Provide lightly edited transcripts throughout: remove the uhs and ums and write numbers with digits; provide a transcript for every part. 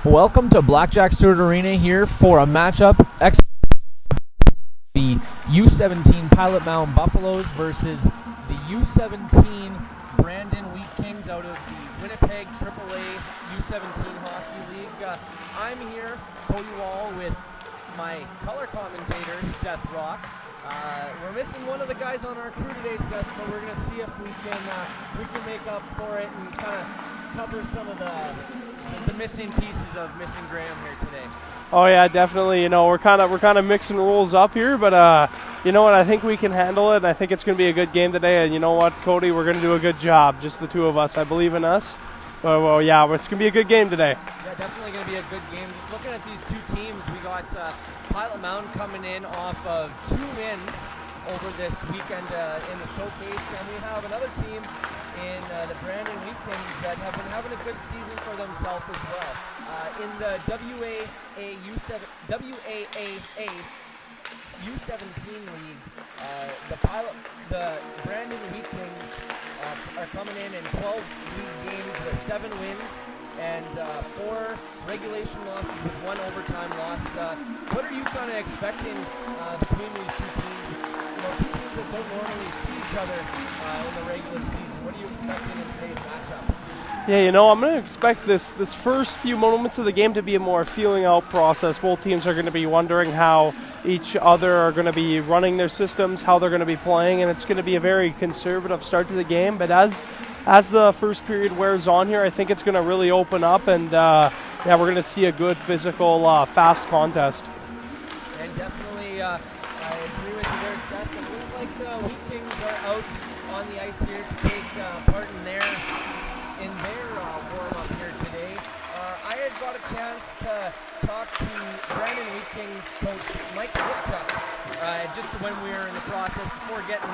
Welcome to Blackjack Stewart Arena here for a matchup. The U17 Pilot Mound Buffaloes versus the U17 Brandon Wheat Kings out of the Winnipeg AAA U17 Hockey League. I'm here, Cody Wall, with my color commentator, Seth Rock. We're missing one of the guys on our crew today, Seth, but we're going to see if we can make up for it and kind of cover some of the missing pieces of Missing Graham here today. Oh yeah, definitely. We're kind of mixing rules up here, but you know what? I think we can handle it. And I think it's going to be a good game today. And you know what, Cody? We're going to do a good job. Just the two of us. I believe in us. Well, yeah, it's going to be a good game today. Yeah, definitely going to be a good game. Just looking at these two teams, we got Pilot Mound coming in off of 2 wins over this weekend in the showcase, and we have another team in the Brandon Wheat Kings that have been having a good season for themselves as well. In the WAA U17 league, the Brandon Wheat Kings are coming in 12 league games with 7 wins and 4 regulation losses with 1 overtime loss. What are you kind of expecting between these two teams? Two teams that don't normally see each other in the regular season. What are you expecting in today's matchup? Yeah, I'm going to expect this first few moments of the game to be a more feeling out process. Both teams are going to be wondering how each other are going to be running their systems, how they're going to be playing, and it's going to be a very conservative start to the game. But as the first period wears on here, I think it's going to really open up, and we're going to see a good physical, fast contest. And definitely, I agree with you there, Seth. It looks like the Wheat Kings are out on the ice here to take part in their warm-up here today. I had got a chance to talk to Brandon Wheat Kings coach Mike Woodchuck just when we were in the process before getting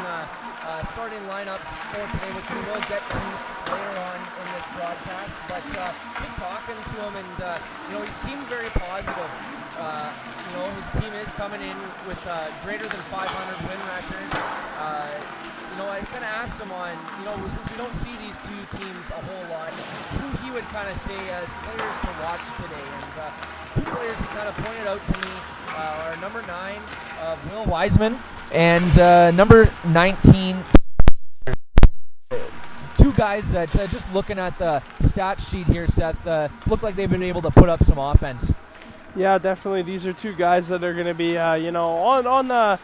starting lineups for today, which we will get to later on in this broadcast. But just talking to him, and he seemed very positive. His team is coming in with greater than 500 win record. I kind of asked him on, since we don't see these two teams a whole lot, who he would kind of say as players to watch today. And 2 players he kind of pointed out to me are number 9 of Will Wiseman and number 19. 2 guys that, just looking at the stat sheet here, Seth, look like they've been able to put up some offense. Yeah, definitely. These are 2 guys that are going to be, on the,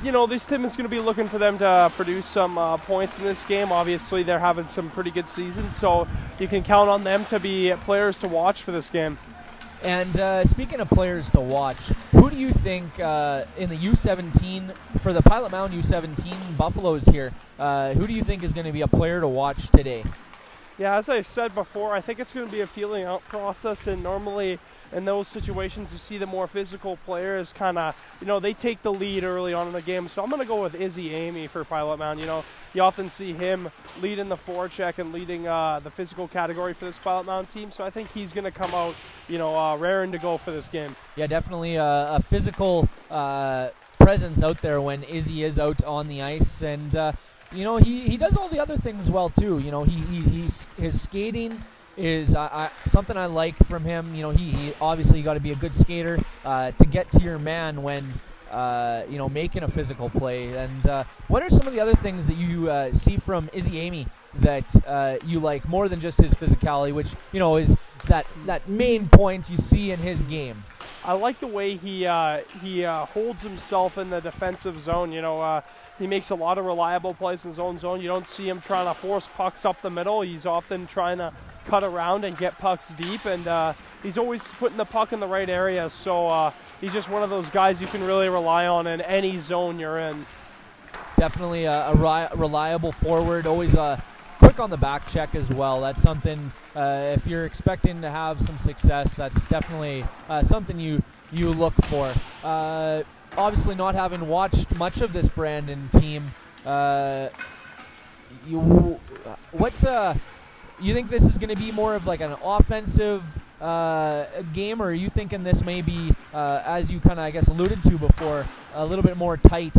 this team is going to be looking for them to produce some points in this game. Obviously, they're having some pretty good seasons, so you can count on them to be players to watch for this game. And speaking of players to watch, who do you think in the U17, for the Pilot Mound U17 Buffaloes here, who do you think is going to be a player to watch today? Yeah, as I said before, I think it's going to be a feeling out process, and normally in those situations you see the more physical players kind of, they take the lead early on in the game. So I'm going to go with Izzy Amy for Pilot Mound. You often see him leading the forecheck and leading the physical category for this Pilot Mound team. So I think he's going to come out, raring to go for this game. Yeah, definitely a physical presence out there when Izzy is out on the ice. And he does all the other things well too. His skating is something I like from him. He obviously got to be a good skater to get to your man when making a physical play. And what are some of the other things that you see from Izzy Amy that you like more than just his physicality, which is that main point you see in his game? I like the way he holds himself in the defensive zone. He makes a lot of reliable plays in his own zone. You don't see him trying to force pucks up the middle. He's often trying to cut around and get pucks deep, and he's always putting the puck in the right area. So he's just one of those guys you can really rely on in any zone you're in. Definitely a reliable forward, always quick on the back check as well. That's something, if you're expecting to have some success, that's definitely something you look for. Obviously, not having watched much of this Brandon team, you think this is going to be more of like an offensive game, or are you thinking this may be, as you kind of, I guess, alluded to before, a little bit more tight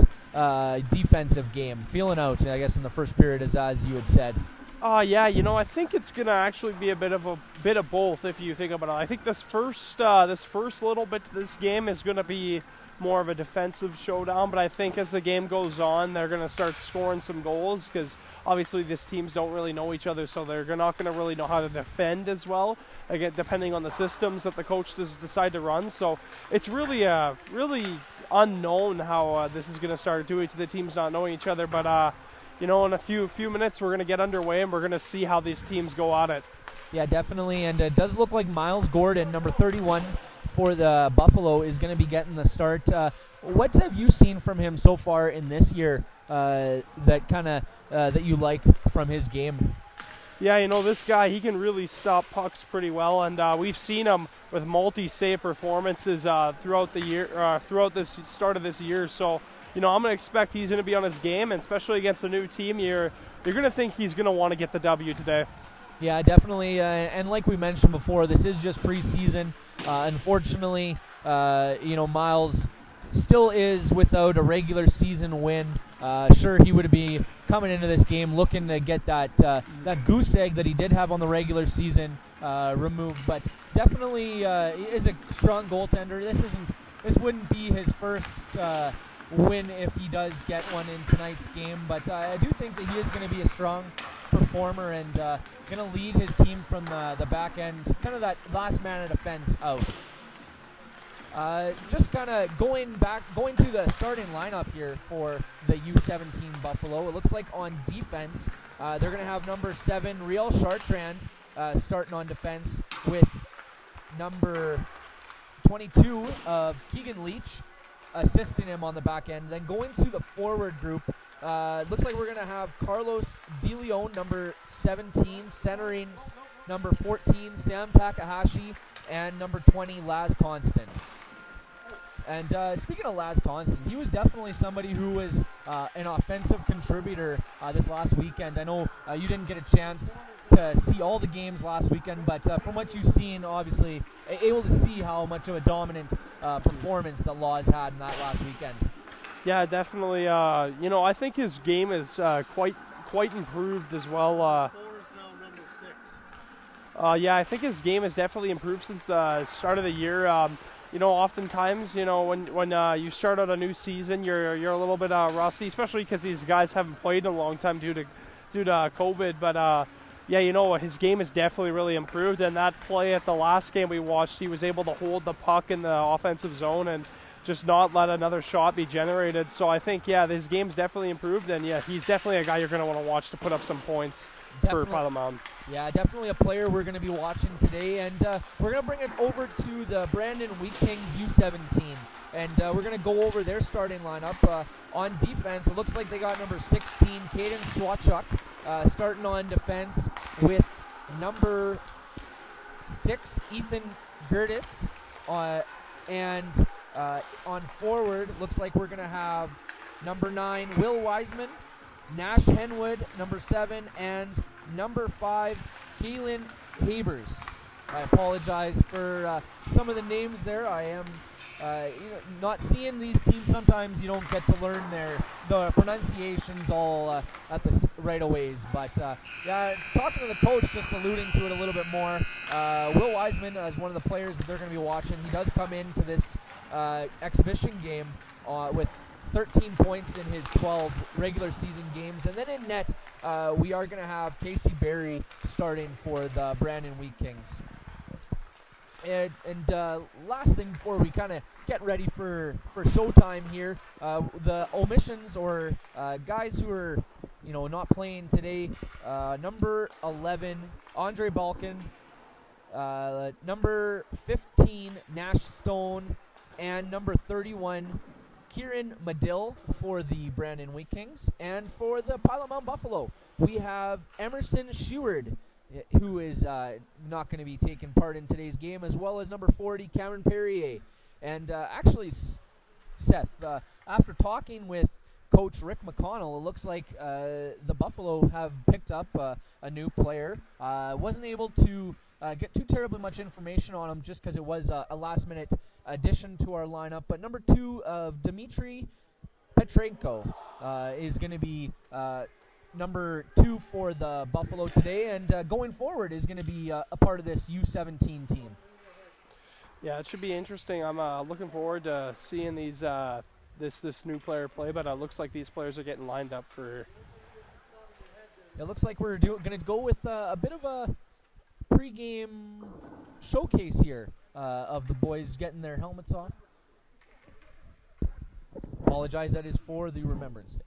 defensive game? Feeling out, I guess, in the first period, as you had said. Yeah, I think it's gonna actually be a bit of both if you think about it. I think this first little bit to this game is gonna be more of a defensive showdown, but I think as the game goes on, they're gonna start scoring some goals because obviously these teams don't really know each other, so they're not gonna really know how to defend as well. Again, depending on the systems that the coach decide to run, so it's really unknown how this is gonna start due to the teams not knowing each other, but. In a few minutes, we're going to get underway, and we're going to see how these teams go at it. Yeah, definitely, and it does look like Miles Gordon, number 31 for the Buffalo, is going to be getting the start. What have you seen from him so far in this year that you like from his game? Yeah, this guy, he can really stop pucks pretty well, and we've seen him with multi-save performances throughout the year, throughout this start of this year. So. I'm going to expect he's going to be on his game, and especially against a new team, you're going to think he's going to want to get the W today. Yeah, definitely. And like we mentioned before, this is just preseason. Unfortunately, Miles still is without a regular season win. Sure, he would be coming into this game looking to get that goose egg that he did have on the regular season removed, but definitely is a strong goaltender. This wouldn't be his first win if he does get one in tonight's game, but I do think that he is going to be a strong performer and going to lead his team from the back end, kind of that last man of defense out. Just kind of going to the starting lineup here for the U17 Buffalo. It looks like on defense, they're going to have number 7, Riel Chartrand, starting on defense with number 22 of Keegan Leach, assisting him on the back end. Then going to the forward group, looks like we're going to have Carlos DeLeon, number 17, centering number 14, Sam Takahashi, and number 20, Laz Constant. And speaking of Laz Constant, he was definitely somebody who was an offensive contributor this last weekend. I know you didn't get a chance to see all the games last weekend, but from what you've seen, obviously able to see how much of a dominant performance that Laws had in that last weekend. Yeah, definitely. I think his game is quite improved as well. Yeah, I think his game has definitely improved since the start of the year. Oftentimes, when you start out a new season, you're a little bit rusty, especially because these guys haven't played in a long time due to COVID. But his game has definitely really improved. And that play at the last game we watched, he was able to hold the puck in the offensive zone and just not let another shot be generated. So I think, his game's definitely improved. And, he's definitely a guy you're going to want to watch to put up some points for Mound. Yeah, definitely a player we're going to be watching today. And we're going to bring it over to the Brandon Wheat Kings U17. And we're going to go over their starting lineup. On defense, it looks like they got number 16, Caden Swatchuk, starting on defense with number 6, Ethan Gertis. And on forward, looks like we're going to have number 9, Will Wiseman, Nash Henwood, number 7, and number 5, Keelan Habers. I apologize for some of the names there. I am not seeing these teams. Sometimes you don't get to learn the pronunciations all at the right aways. But talking to the coach, just alluding to it a little bit more. Will Wiseman is one of the players that they're going to be watching. He does come into this exhibition game with 13 points in his 12 regular season games. And then in net, we are going to have Casey Berry starting for the Brandon Wheat Kings. And last thing before we kind of get ready for showtime here, the omissions or guys who are not playing today. Number 11, Andre Balkan. Number 15, Nash Stone, and number 31, Kieran Medill for the Brandon Wheat Kings. And for the Pilot Mound Buffalo, we have Emerson Sheward, who is not going to be taking part in today's game, as well as number 40, Cameron Perrier. And actually, Seth, after talking with Coach Rick McConnell, it looks like the Buffalo have picked up a new player. Wasn't able to get too terribly much information on him just because it was a last-minute addition to our lineup. But number 2 of Dmitry Petrenko is going to be number 2 for the Buffalo today, and going forward is going to be a part of this U17 team. Yeah, it should be interesting. I'm looking forward to seeing these this new player play, but it looks like these players are getting lined up for. It looks like we're going to go with a bit of a pregame showcase here of the boys getting their helmets off. Apologize, that is for the Remembrance Day.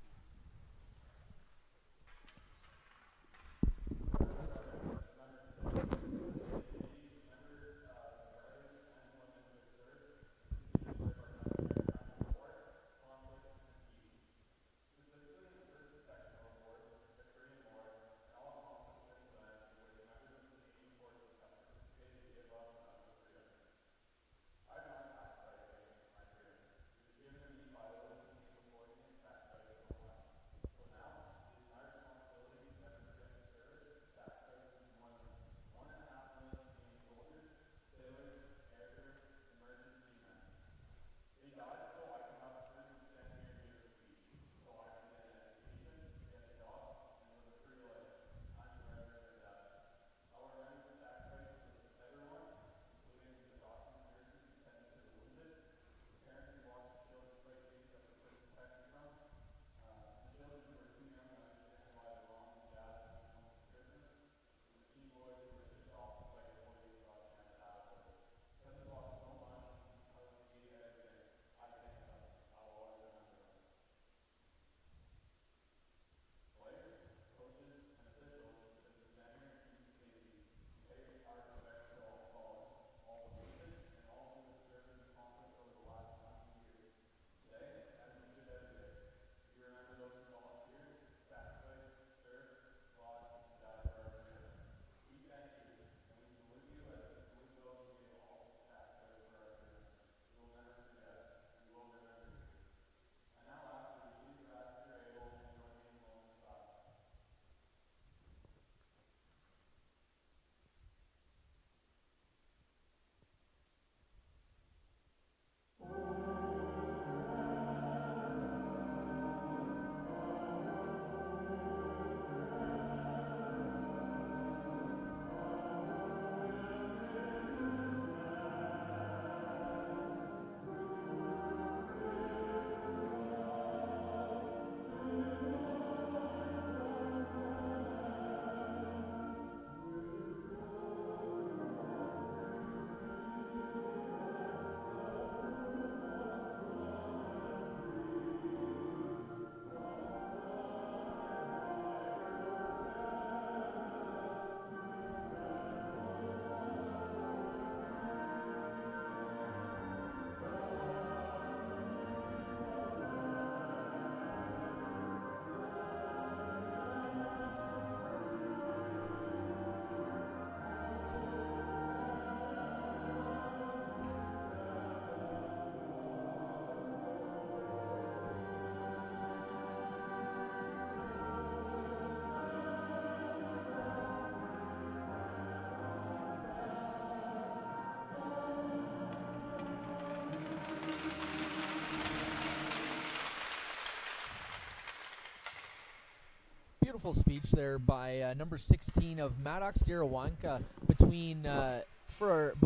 Beautiful speech there by number 16 of Maddox Dirawanka between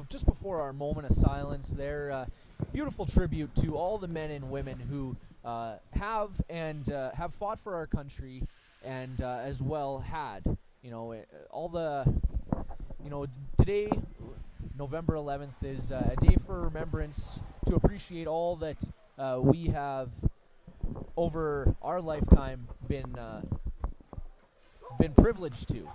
just before our moment of silence there. Beautiful tribute to all the men and women who have fought for our country and as well had today, November 11th, is a day for remembrance to appreciate all that we have over our lifetime been privileged to.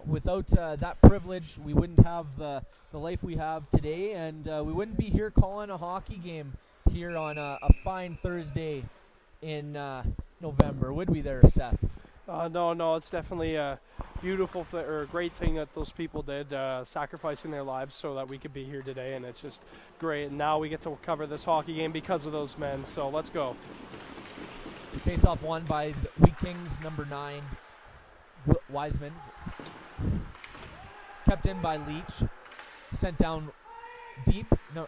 Without that privilege, we wouldn't have the life we have today, and we wouldn't be here calling a hockey game here on a fine Thursday in November, would we there, Seth? No, it's definitely a beautiful or a great thing that those people did, sacrificing their lives so that we could be here today, and it's just great. And now we get to cover this hockey game because of those men, so let's go. Face-off won by the Wheat Kings, number 9, Wiseman. Kept in by Leach. Sent down deep. No.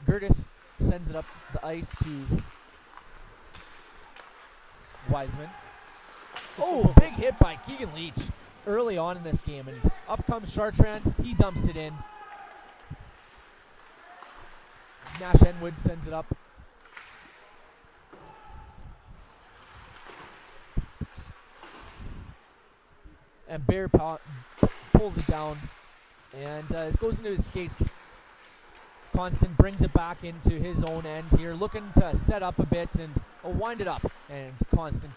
Gertis sends it up the ice to Wiseman. Oh, big hit by Keegan Leach early on in this game. And up comes Chartrand. He dumps it in. Nash Enwood sends it up. And Bear pulls it down. And it goes into his skates. Constant brings it back into his own end here, looking to set up a bit and wind it up. And Constant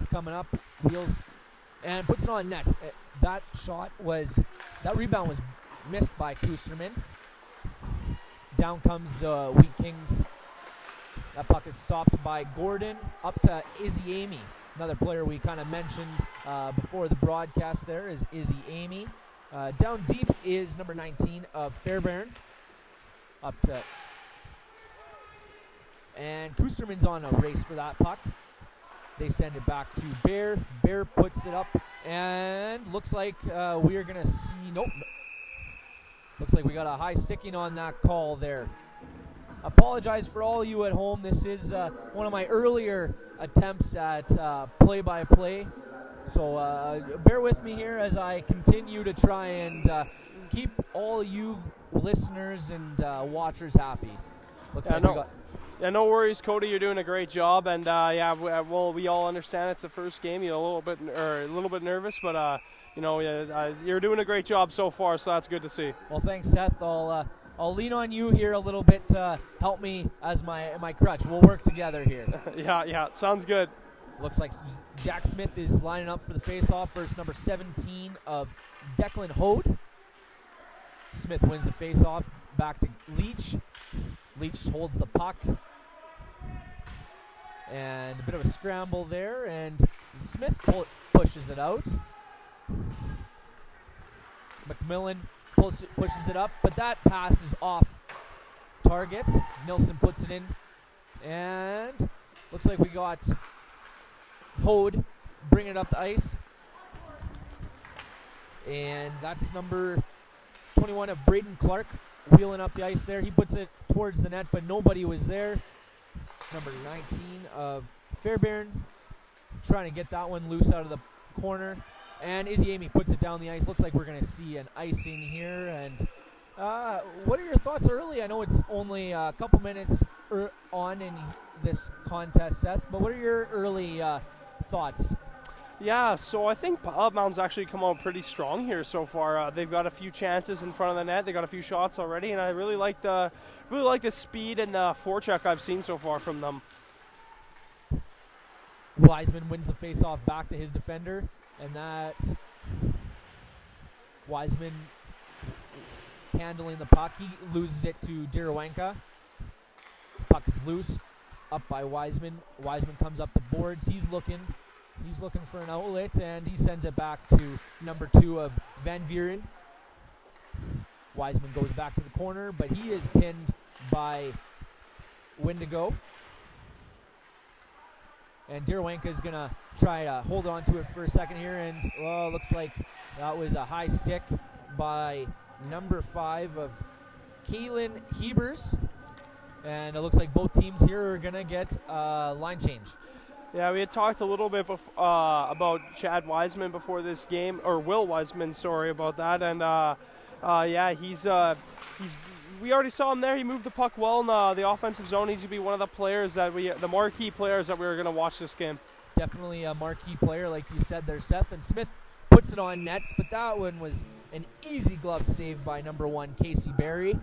is coming up, wheels, and puts it on net. That rebound was missed by Kusterman. Down comes the Wheat Kings. That puck is stopped by Gordon. Up to Izzy Amy, another player we kind of mentioned before the broadcast there is Izzy Amy. Down deep is number 19 of Fairbairn. Up to... And Kusterman's on a race for that puck. They send it back to Bear. Bear puts it up, and looks like we are going to see... Nope. Looks like we got a high sticking on that call there. Apologize for all you at home. This is one of my earlier attempts at play-by-play. So bear with me here as I continue to try and keep all you listeners and watchers happy. Looks like we got... Yeah, no worries, Cody. You're doing a great job, and we all understand it's the first game. You're a little bit nervous, but you're doing a great job so far. So that's good to see. Well, thanks, Seth. I'll lean on you here a little bit to help me as my crutch. We'll work together here. yeah, sounds good. Looks like Jack Smith is lining up for the face-off versus number 17 of Declan Hode. Smith wins the face-off. Back to Leach. Leach holds the puck. And a bit of a scramble there, and Smith pushes it out. McMillan pushes it up, but that pass is off target. Nilsson puts it in, and looks like we got Hode bringing it up the ice. And that's number 21 of Braden Clark wheeling up the ice there. He puts it towards the net, but nobody was there. Number 19 of Fairbairn trying to get that one loose out of the corner. And Izzy Amy puts it down the ice. Looks like we're going to see an icing here. And what are your thoughts early? I know it's only a couple minutes on in this contest, Seth, but what are your early thoughts? Yeah, so I think Mound's actually come out pretty strong here so far. They've got a few chances in front of the net. They got a few shots already, and I really like the speed and forecheck I've seen so far from them. Wiseman wins the faceoff back to his defender, and that's Wiseman handling the puck. He loses it to Dirawenka. Puck's loose, up by Wiseman. Wiseman comes up the boards. He's looking for an outlet, and he sends it back to number 2 of Van Vuren. Wiseman goes back to the corner, but he is pinned by Wendigo. And Dirawenka is going to try to hold on to it for a second here, and looks like that was a high stick by number 5 of Kaylin Hebers. And it looks like both teams here are going to get a line change. Yeah, we had talked a little bit about Chad Wiseman before this game, or Will Wiseman, sorry about that. And he's we already saw him there. He moved the puck well in the offensive zone. He's gonna be one of the players the marquee players that we were gonna watch this game. Definitely a marquee player, like you said there, Seth. And Smith puts it on net, but that one was an easy glove save by number 1, Casey Berry.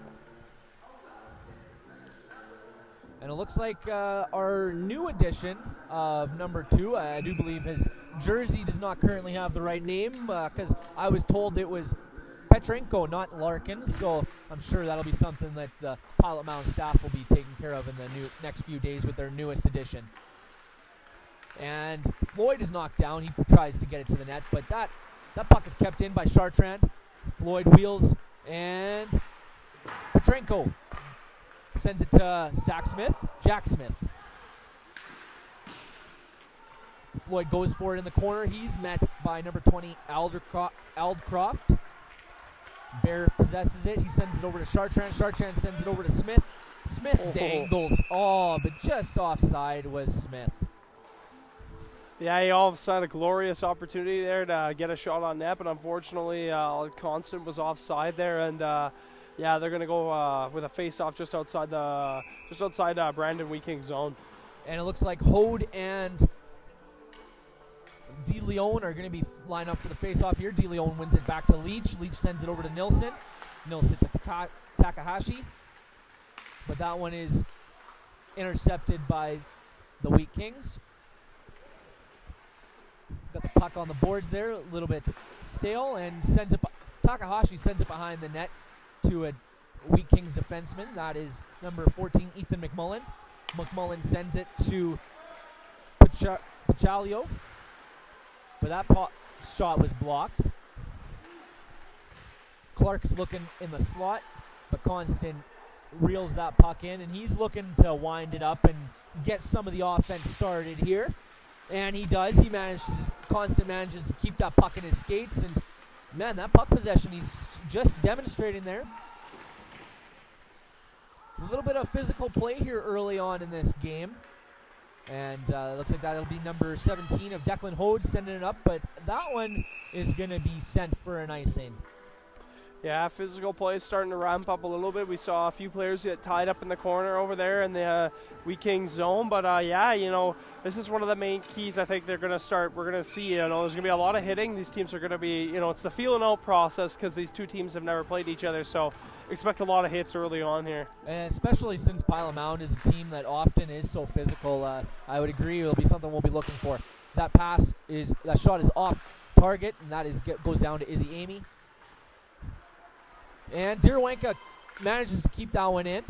And it looks like our new addition of number 2, I do believe his jersey does not currently have the right name because I was told it was Petrenko, not Larkin. So I'm sure that'll be something that the Pilot Mound staff will be taking care of in the next few days with their newest addition. And Floyd is knocked down. He tries to get it to the net, but that puck is kept in by Chartrand. Floyd wheels, and Petrenko sends it to Jack Smith. Floyd goes for it in the corner. He's met by number 20, Aldcroft. Bear possesses it. He sends it over to Chartrand. Chartrand sends it over to Smith. Smith dangles. But just offside was Smith. Yeah, he all of a sudden had a glorious opportunity there to get a shot on net, but unfortunately, Constant was offside there, and yeah, they're gonna go with a face-off just outside Brandon Weeking's zone. And it looks like Hode and De Leon are going to be lined up for the face-off here. De Leon wins it back to Leach. Leach sends it over to Nilsson. Nilsson to Takahashi. But that one is intercepted by the Wheat Kings. Got the puck on the boards there, a little bit stale, and Takahashi sends it behind the net to a Wheat Kings defenseman. That is number 14, Ethan McMullen. McMullen sends it to Pachalio, but that shot was blocked. Clark's looking in the slot, but Constant reels that puck in, and he's looking to wind it up and get some of the offense started here. And he does. Constant manages to keep that puck in his skates, and man, that puck possession he's just demonstrating there. A little bit of physical play here early on in this game. And looks like that'll be number 17 of Declan Hode sending it up, but that one is going to be sent for an icing. Yeah, physical play is starting to ramp up a little bit. We saw a few players get tied up in the corner over there in the Wheat Kings zone. But, yeah, this is one of the main keys I think they're going to start. We're going to see, there's going to be a lot of hitting. These teams are going to be, it's the feeling out process because these two teams have never played each other. So expect a lot of hits early on here. And especially since Pile of Mound is a team that often is so physical, I would agree it'll be something we'll be looking for. That shot is off target, and that goes down to Izzy Amy. And Dirawenka manages to keep that one in.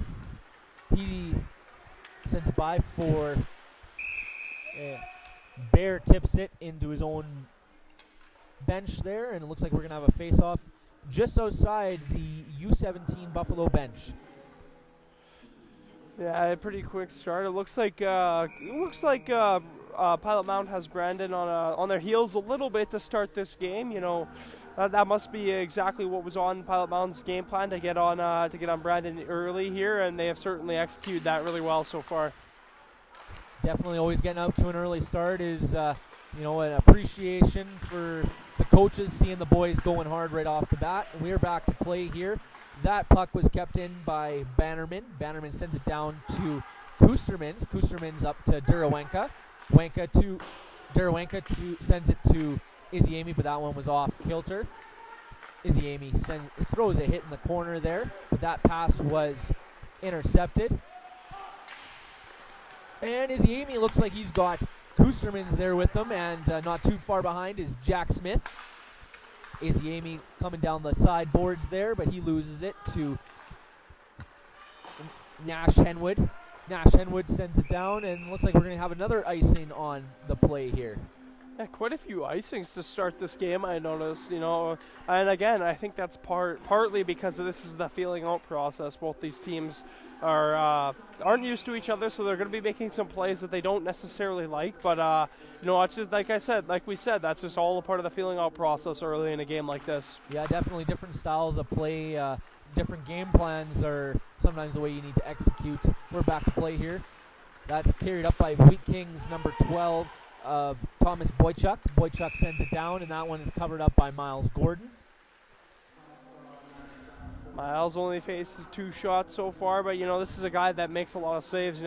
He sends it by for Bear, tips it into his own bench there, and it looks like we're going to have a face-off just outside the U17 Buffalo bench. Yeah, a pretty quick start. It looks like Pilot Mound has Brandon on their heels a little bit to start this game. That must be exactly what was on Pilot Mound's game plan to get on Brandon early here, and they have certainly executed that really well so far. Definitely, always getting out to an early start is an appreciation for the coaches seeing the boys going hard right off the bat. And we are back to play here. That puck was kept in by Bannerman. Bannerman sends it down to Kustermans. Kustermans up to Dirawenka. Dirawenka sends it to Izzy Amy, but that one was off kilter. Izzy Amy throws a hit in the corner there, but that pass was intercepted. And Izzy Amy looks like he's got Kustermans there with him, and not too far behind is Jack Smith. Izzy Amy coming down the sideboards there, but he loses it to Nash Henwood. Nash Henwood sends it down, and looks like we're going to have another icing on the play here. Yeah, quite a few icings to start this game, I noticed, and again, I think that's partly because this is the feeling out process. Both these teams aren't used to each other, so they're going to be making some plays that they don't necessarily like, but, it's just, like we said, that's just all a part of the feeling out process early in a game like this. Yeah, definitely different styles of play, different game plans are sometimes the way you need to execute. We're back to play here. That's carried up by Wheat Kings number 12. Of Thomas Boychuk. Boychuk sends it down, and that one is covered up by Miles Gordon. Miles only faces 2 shots so far, but this is a guy that makes a lot of saves.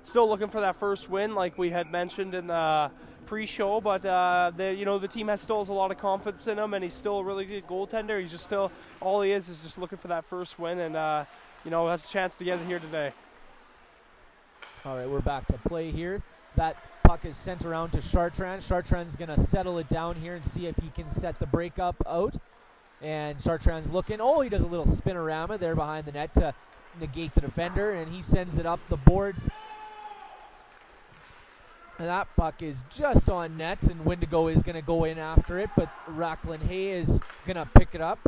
Still looking for that first win, like we had mentioned in the pre-show. But the team still has a lot of confidence in him, and he's still a really good goaltender. He's just all he is just looking for that first win, and has a chance to get it here today. All right, we're back to play here. That puck is sent around to Chartrand. Chartrand's going to settle it down here and see if he can set the breakup out. And Chartrand's looking. Oh, he does a little spinorama there behind the net to negate the defender, and he sends it up the boards. And that puck is just on net, and Wendigo is going to go in after it, but Racklin Hay is going to pick it up.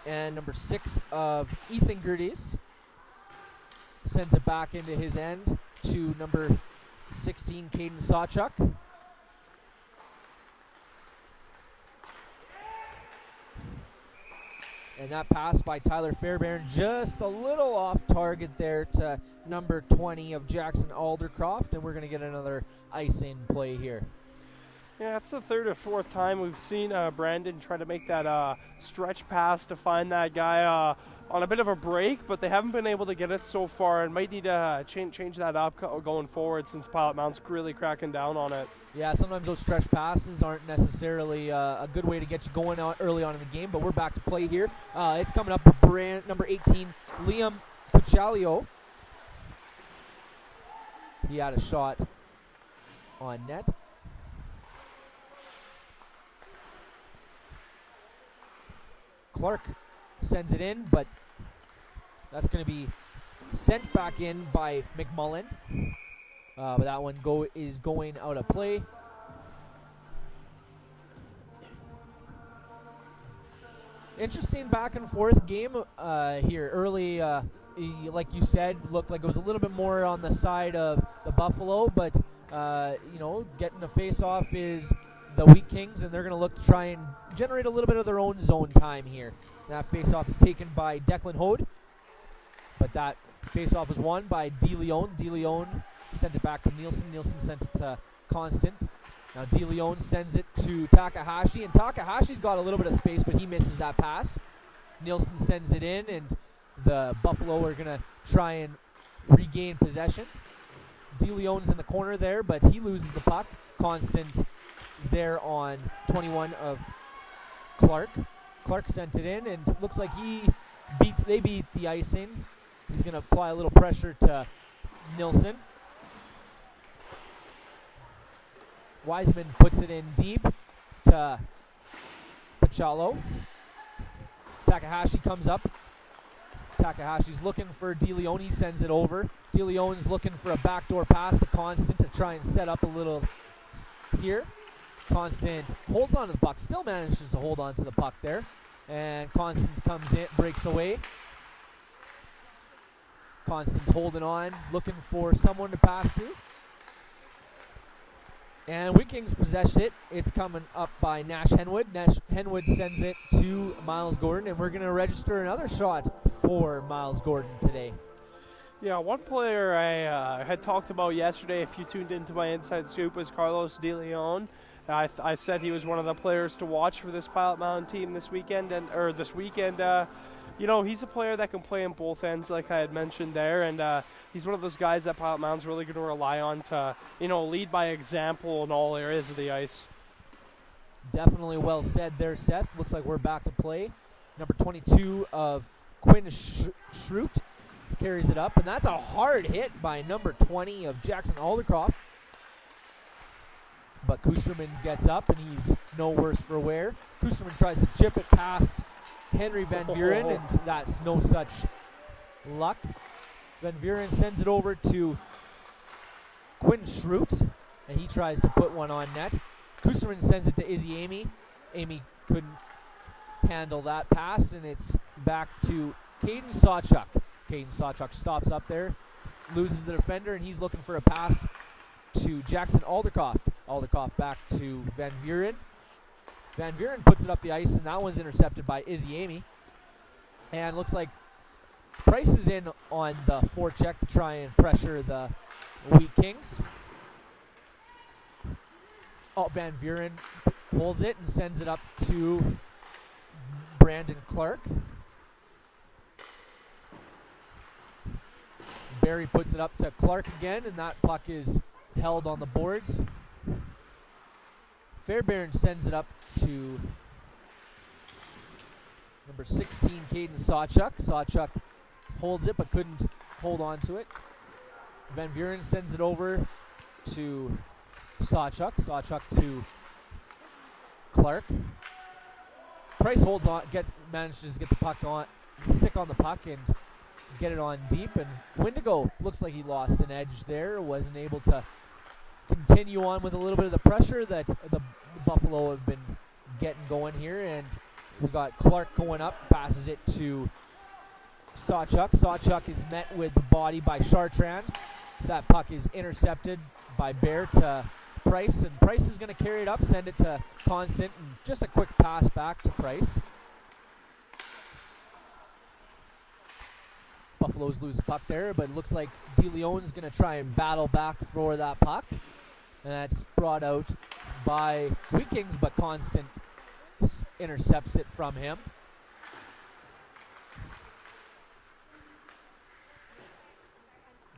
And number 6 of Ethan Gerdes sends it back into his end to number 16, Caden Sawchuk. And that pass by Tyler Fairbairn just a little off target there to number 20 of Jackson Aldercroft, and we're going to get another icing play here. Yeah, it's the third or fourth time we've seen Brandon try to make that stretch pass to find that guy on a bit of a break, but they haven't been able to get it so far and might need to change that up going forward since Pilot Mound's really cracking down on it. Yeah, sometimes those stretch passes aren't necessarily a good way to get you going out early on in the game, but we're back to play here. It's coming up with number 18, Liam Pichalio. He had a shot on net. Clark sends it in, but that's going to be sent back in by McMullen. But that one is going out of play. Interesting back and forth game here. Early, like you said, looked like it was a little bit more on the side of the Buffalo, but getting the face-off is the Wheat Kings, and they're going to look to try and generate a little bit of their own zone time here. That face-off is taken by Declan Hode, but that face-off is won by De Leon. De Leon sent it back to Nielsen. Nielsen sent it to Constant. Now De Leon sends it to Takahashi, and Takahashi's got a little bit of space, but he misses that pass. Nielsen sends it in, and the Buffalo are going to try and regain possession. De Leon's in the corner there, but he loses the puck. Constant is there on 21 of Clark. Clark sent it in, and looks like they beat the icing. He's going to apply a little pressure to Nielsen. Wiseman puts it in deep to Pachalo. Takahashi comes up. Takahashi's looking for De Leon. He sends it over. De Leon's looking for a backdoor pass to Constant to try and set up a little here. Constant holds on to the puck, still manages to hold on to the puck there. And Constant comes in, breaks away. Constant's holding on, looking for someone to pass to. And Wheat Kings possess it. It's coming up by Nash Henwood. Nash Henwood sends it to Miles Gordon, and we're going to register another shot for Miles Gordon today. Yeah, one player I had talked about yesterday, if you tuned into my Inside Scoop, was Carlos De Leon. I said he was one of the players to watch for this Pilot Mound team this weekend. He's a player that can play on both ends, like I had mentioned there, and he's one of those guys that Pilot Mound's really going to rely on to, lead by example in all areas of the ice. Definitely well said there, Seth. Looks like we're back to play. Number 22 of Quinn Schrute carries it up, and that's a hard hit by number 20 of Jackson Aldercroft. But Kusterman gets up, and he's no worse for wear. Kusterman tries to chip it past Henry Van Buren, and that's no such luck. Van Buren sends it over to Quinn Schrute, and he tries to put one on net. Kusterman sends it to Izzy Amy. Amy couldn't handle that pass, and it's back to Caden Sawchuk. Caden Sawchuk stops up there, loses the defender, and he's looking for a pass to Jackson Aldercroft. Aldercroft back to Van Buren. Van Buren puts it up the ice, and that one's intercepted by Izzy Amy. And looks like Price is in on the forecheck to try and pressure the Wheat Kings. Van Buren holds it and sends it up to Brandon Clark. Barry puts it up to Clark again, and that puck is held on the boards. Fairbairn sends it up to number 16, Caden Sawchuk. Sawchuk holds it but couldn't hold on to it. Van Buren sends it over to Sawchuk. Sawchuk to Clark. Price holds on, manages to get the puck on, stick on the puck and get it on deep. And Wendigo looks like he lost an edge there, wasn't able to continue on with a little bit of the pressure that the Buffalo have been getting going here. And we got Clark going up, passes it to Sawchuk. Sawchuk is met with the body by Chartrand. That puck is intercepted by Bear to Price, and Price is going to carry it up, send it to Constant, and just a quick pass back to Price. Buffaloes lose the puck there, but it looks like DeLeon's going to try and battle back for that puck. And that's brought out by Wheat Kings, but Constant intercepts it from him.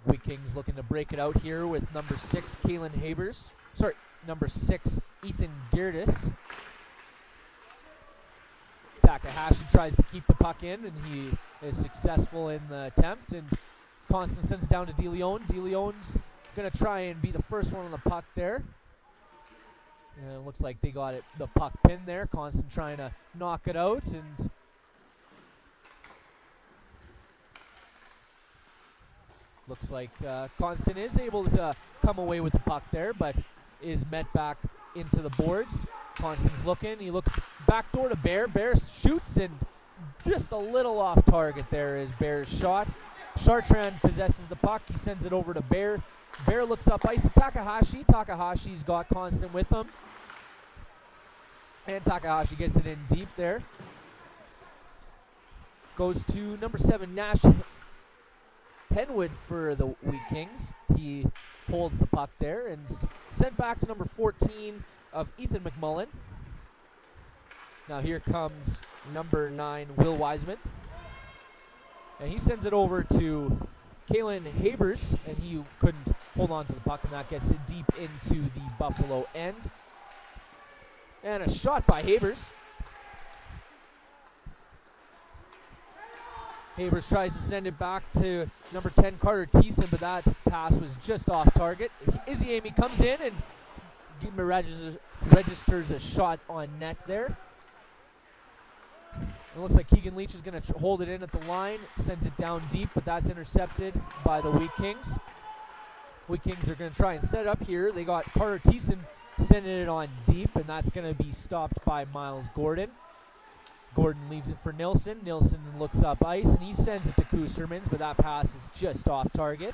Wheat Kings looking to break it out here with number 6, Kalen Habers. Sorry, number 6, Ethan Geerdes. Takahashi tries to keep the puck in, and he is successful in the attempt. And Constant sends it down to DeLeon. DeLeon's going to try and be the first one on the puck there. And it looks like they got it, the puck pinned there. Constant trying to knock it out, and looks like Constant is able to come away with the puck there, but is met back into the boards. Constant's looking. He looks backdoor to Bear. Bear shoots, and just a little off target there is Bear's shot. Chartrand possesses the puck. He sends it over to Bear. Bear looks up ice to Takahashi. Takahashi's got Constant with him. And Takahashi gets it in deep there. Goes to number 7, Nash Penwood for the Wheat Kings. He holds the puck there and sent back to number 14 of Ethan McMullen. Now here comes number 9, Will Wiseman. And he sends it over to Kalen Habers, and he couldn't hold on to the puck, and that gets it deep into the Buffalo end. And a shot by Habers. Habers tries to send it back to number 10, Carter Thiessen, but that pass was just off target. Izzy Amy comes in and registers a shot on net there. It looks like Keegan Leach is going to hold it in at the line, sends it down deep, but that's intercepted by the Wheat Kings. Wheat Kings are going to try and set it up here. They got Carter Thiessen sending it on deep, and that's going to be stopped by Miles Gordon. Gordon leaves it for Nilsson. Nilsson looks up ice, and he sends it to Kustermans, but that pass is just off target.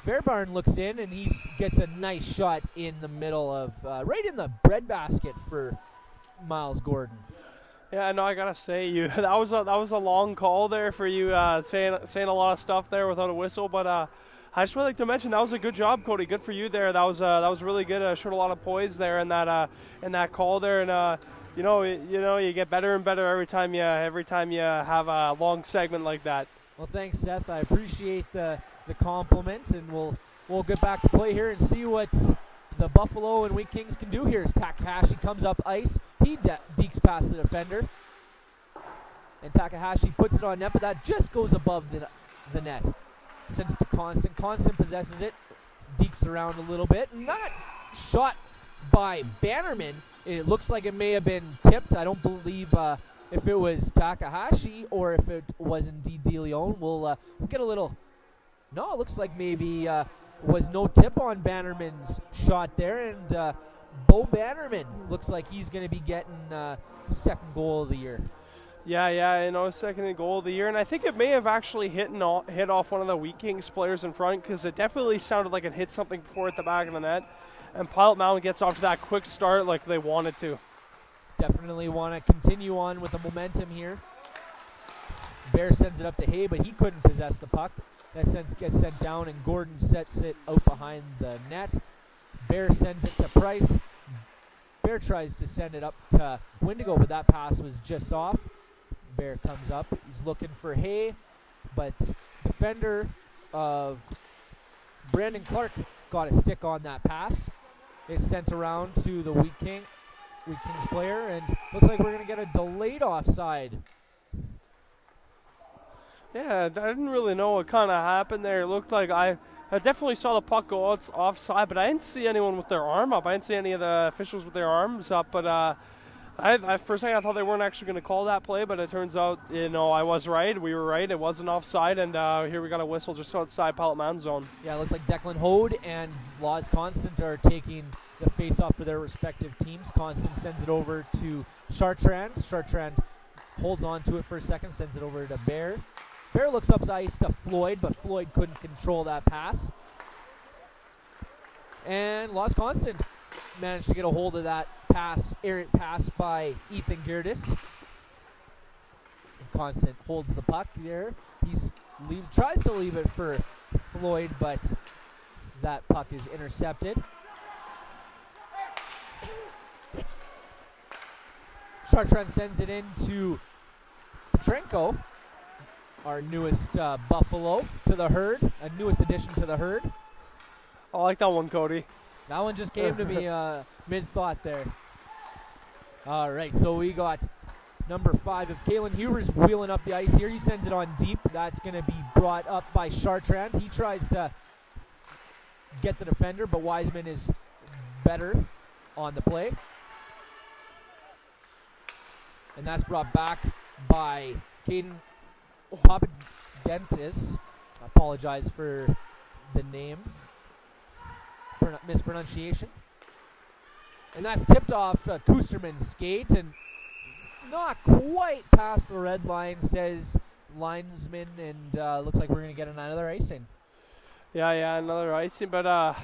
Fairbairn looks in, and he gets a nice shot in the middle of, right in the breadbasket for Miles Gordon. Yeah, no, I gotta say, that was a long call there for you, saying a lot of stuff there without a whistle. But I just would like to mention that was a good job, Cody. Good for you there. That was really good. Showed a lot of poise there in that call there, and you get better and better every time you have a long segment like that. Well, thanks, Seth. I appreciate the compliment, and we'll get back to play here and see what the Buffalo and Wheat Kings can do here. As Takahashi comes up ice, he dekes past the defender, and Takahashi puts it on net, but that just goes above the net. Sends it to Constant. Constant possesses it, dekes around a little bit, and that shot by Bannerman, it looks like it may have been tipped. I don't believe if it was Takahashi or if it was indeed DeLeon. We'll get a little. No, it looks like maybe was no tip on Bannerman's shot there, and Bo Bannerman looks like he's going to be getting second goal of the year. Yeah, second goal of the year, and I think it may have actually hit off one of the Wheat Kings players in front, because it definitely sounded like it hit something before at the back of the net. And Pilot Mound gets off to that quick start like they wanted to. Definitely want to continue on with the momentum here. Bear sends it up to Hay, but he couldn't possess the puck. That gets sent down, and Gordon sets it out behind the net. Bear sends it to Price. Bear tries to send it up to Windigo, but that pass was just off. Bear comes up. He's looking for Hay, but defender of Brandon Clark got a stick on that pass. It's sent around to the Wheat Kings player, and looks like we're going to get a delayed offside. Yeah, I didn't really know what kind of happened there. It looked like I definitely saw the puck go offside, but I didn't see anyone with their arm up. I didn't see any of the officials with their arms up, but I for a second I thought they weren't actually going to call that play, but it turns out, I was right. We were right. It wasn't offside, and here we got a whistle just outside Pilot Mound zone. Yeah, it looks like Declan Hode and Laws Constant are taking the face-off for their respective teams. Constant sends it over to Chartrand. Chartrand holds on to it for a second, sends it over to Bear. Bear looks up ice to Floyd, but Floyd couldn't control that pass. And Laws Constant managed to get a hold of that errant pass by Ethan Geerdes. Constant holds the puck there. He's tries to leave it for Floyd, but that puck is intercepted. Chartrand sends it in to Petrenko, our newest Buffalo to the herd, a newest addition to the herd. I like that one, Cody. That one just came to me mid-thought there. All right, so we got number 5 of Kalen Huber's wheeling up the ice here. He sends it on deep. That's going to be brought up by Chartrand. He tries to get the defender, but Wiseman is better on the play. And that's brought back by Caden Papagentis. I apologize for the name mispronunciation. And that's tipped off Kusterman's skate and not quite past the red line, says linesman, and looks like we're going to get another icing. Yeah, another icing, but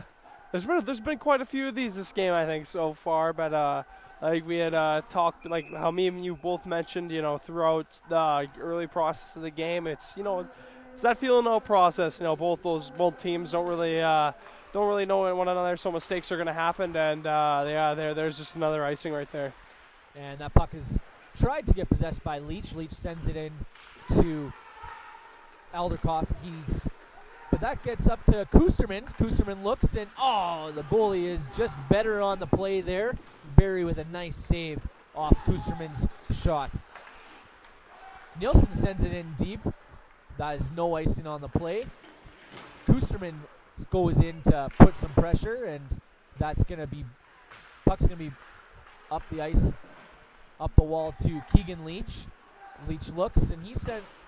there's been quite a few of these this game, I think, so far, but like we had talked, like how me and you both mentioned, throughout the early process of the game, it's that feeling out process. Both teams don't really know one another, so mistakes are going to happen, and there's just another icing right there. And that puck is tried to get possessed by Leach. Leach sends it in to Alderkoff. But that gets up to Kusterman. Kusterman looks, and the goalie is just better on the play there. Barry with a nice save off Kusterman's shot. Nielsen sends it in deep. That is no icing on the play. Kusterman goes in to put some pressure, and puck's gonna be up the ice, up the wall to Keegan Leach. Leach looks, and he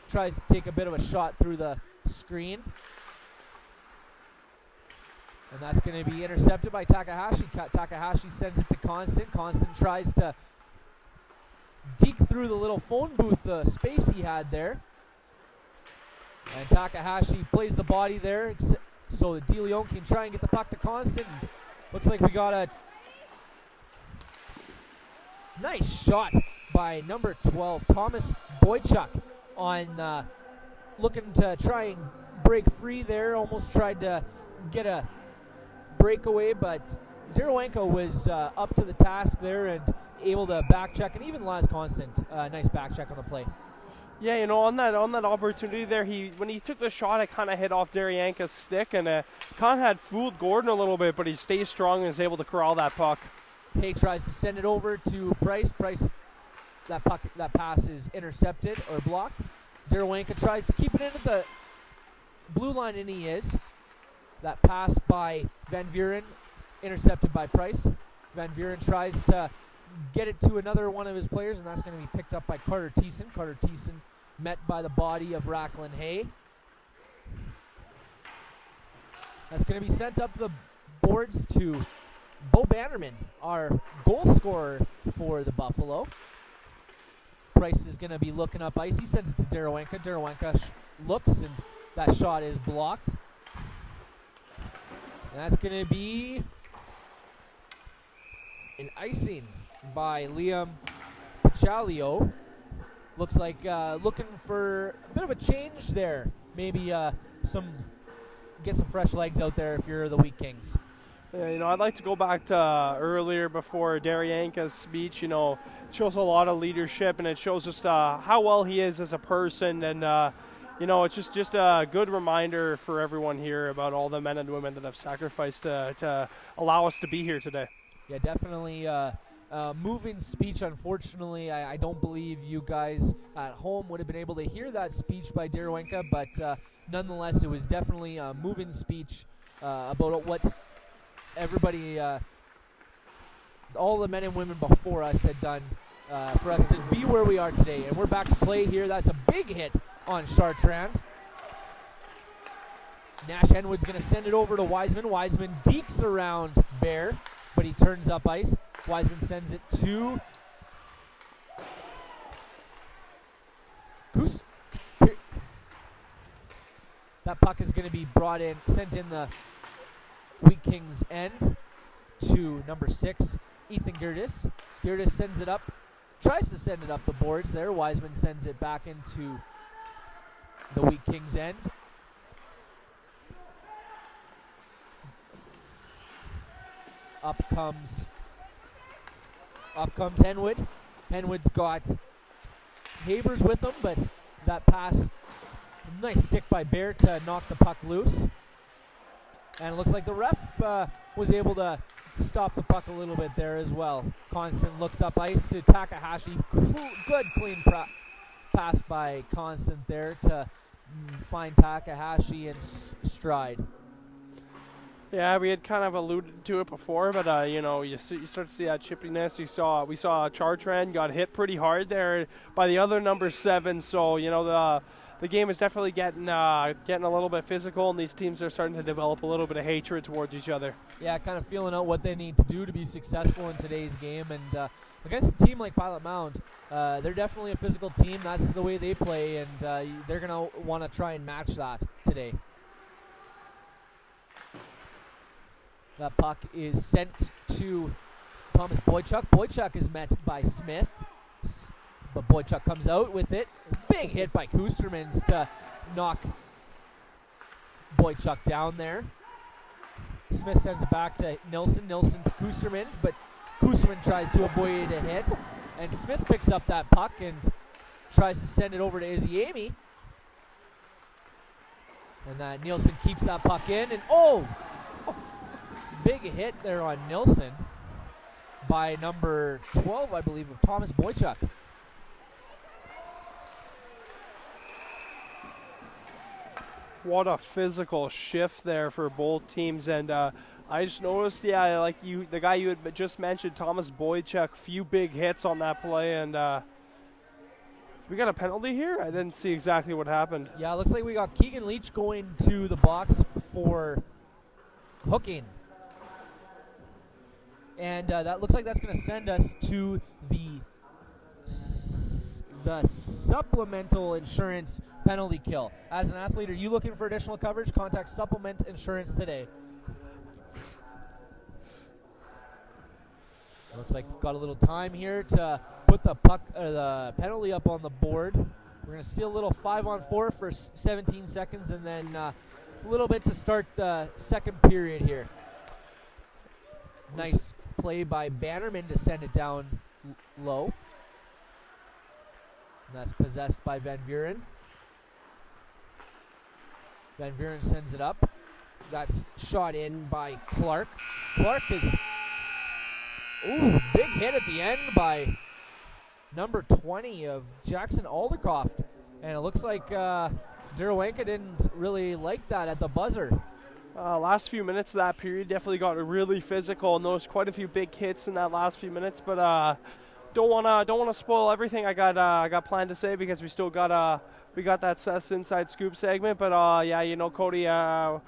tries to take a bit of a shot through the screen. And that's going to be intercepted by Takahashi. Takahashi sends it to Constant. Constant tries to deke through the little phone booth space he had there. And Takahashi plays the body there so that DeLeon can try and get the puck to Constant. And looks like we got a nice shot by number 12, Thomas Boychuk, on looking to try and break free there. Almost tried to get a breakaway, but Darowanka was up to the task there and able to back check, and even Laz Constant, nice back check on the play. Yeah, on that opportunity there, when he took the shot, it kind of hit off Darowanka's stick, and kind of had fooled Gordon a little bit, but he stays strong and is able to corral that puck. Hay tries to send it over to Price. Price, that pass is intercepted or blocked. Darowanka tries to keep it into the blue line, and he is. That pass by Van Vuren, intercepted by Price. Van Vuren tries to get it to another one of his players, and that's going to be picked up by Carter Thiessen. Carter Thiessen met by the body of Racklin Hay. That's going to be sent up the boards to Bo Bannerman, our goal scorer for the Buffalo. Price is going to be looking up ice. He sends it to Darowanka. Darowanka looks, and that shot is blocked. And that's going to be an icing by Liam Pachalio. Looks like looking for a bit of a change there. Maybe get some fresh legs out there if you're the Wheat Kings. Yeah, I'd like to go back to earlier before Darowanka's speech. It shows a lot of leadership, and it shows just how well he is as a person, and it's just a good reminder for everyone here about all the men and women that have sacrificed to allow us to be here today. Yeah, definitely moving speech. Unfortunately, I don't believe you guys at home would have been able to hear that speech by Darowanka, but nonetheless, it was definitely a moving speech about what everybody, all the men and women before us had done for us to be where we are today. And we're back to play here. That's a big hit on Chartrand. Nash Henwood's going to send it over to Wiseman. Wiseman dekes around Bear, but he turns up ice. Wiseman sends it to Kus. That puck is going to be sent in the Wheat Kings end to number 6, Ethan Gertis. Gertis sends it up, tries to send it up the boards there. Wiseman sends it back into the Wheat Kings end. Up comes Henwood. Henwood's got Habers with him, but that pass, nice stick by Bear to knock the puck loose. And it looks like the ref was able to stop the puck a little bit there as well. Constant looks up ice to Takahashi. Good clean pass by Constant there to find Takahashi in stride. Yeah, we had kind of alluded to it before, but you start to see that chippiness. We saw Chartrand got hit pretty hard there by the other number 7. So the game is definitely getting a little bit physical, and these teams are starting to develop a little bit of hatred towards each other. Yeah, kind of feeling out what they need to do to be successful in today's game. And against a team like Pilot Mound, they're definitely a physical team. That's the way they play, and they're going to want to try and match that today. That puck is sent to Thomas Boychuk. Boychuk is met by Smith, but Boychuk comes out with it. Big hit by Kustermans to knock Boychuk down there. Smith sends it back to Nilsson. Nilsson to Kusterman, but Kusterman tries to avoid a hit. And Smith picks up that puck and tries to send it over to Izzy Amy. And Nilsson keeps that puck in. And big hit there on Nilsson by number 12, I believe, of Thomas Boychuk. What a physical shift there for both teams, and I just noticed, the guy you had just mentioned, Thomas Boychuk, few big hits on that play, and we got a penalty here? I didn't see exactly what happened. Yeah, it looks like we got Keegan Leach going to the box for hooking. And that looks like that's going to send us to the supplemental insurance penalty kill. As an athlete, are you looking for additional coverage? Contact Supplement Insurance today. Looks like we've got a little time here to put the penalty up on the board. We're going to see a little 5-on-4 for 17 seconds, and then a little bit to start the second period here. Nice play by Bannerman to send it down low. And that's possessed by Van Buren. Van Buren sends it up. That's shot in by Clark. Clark is... big hit at the end by number 20 of Jackson Aldercroft. And it looks like Durawenka didn't really like that at the buzzer. Last few minutes of that period definitely got really physical, and there was quite a few big hits in that last few minutes. But don't wanna spoil everything I got planned to say, because we still got that Seth's Inside Scoop segment. But Cody, I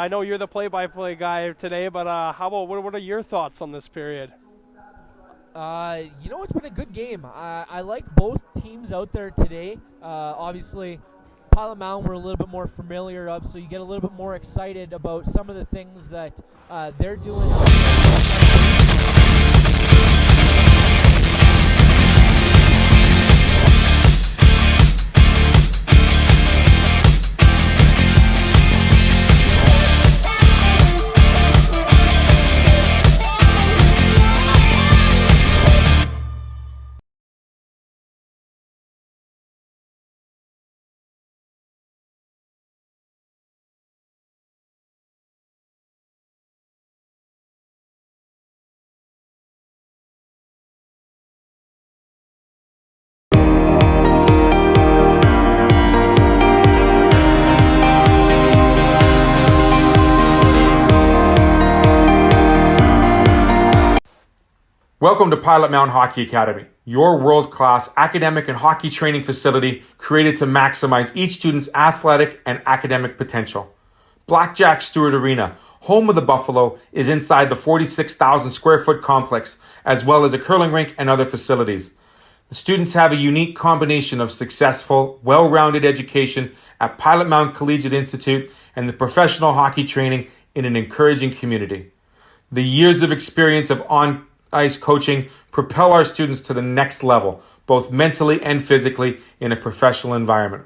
know you're the play-by-play guy today, but how about what are your thoughts on this period? It's been a good game. I like both teams out there today. Obviously, Pilot Mound we're a little bit more familiar of, so you get a little bit more excited about some of the things that they're doing. Welcome to Pilot Mound Hockey Academy, your world-class academic and hockey training facility created to maximize each student's athletic and academic potential. Blackjack Stewart Arena, home of the Buffalo, is inside the 46,000 square foot complex, as well as a curling rink and other facilities. The students have a unique combination of successful, well-rounded education at Pilot Mound Collegiate Institute and the professional hockey training in an encouraging community. The years of experience of on-ice coaching propel our students to the next level, both mentally and physically, in a professional environment.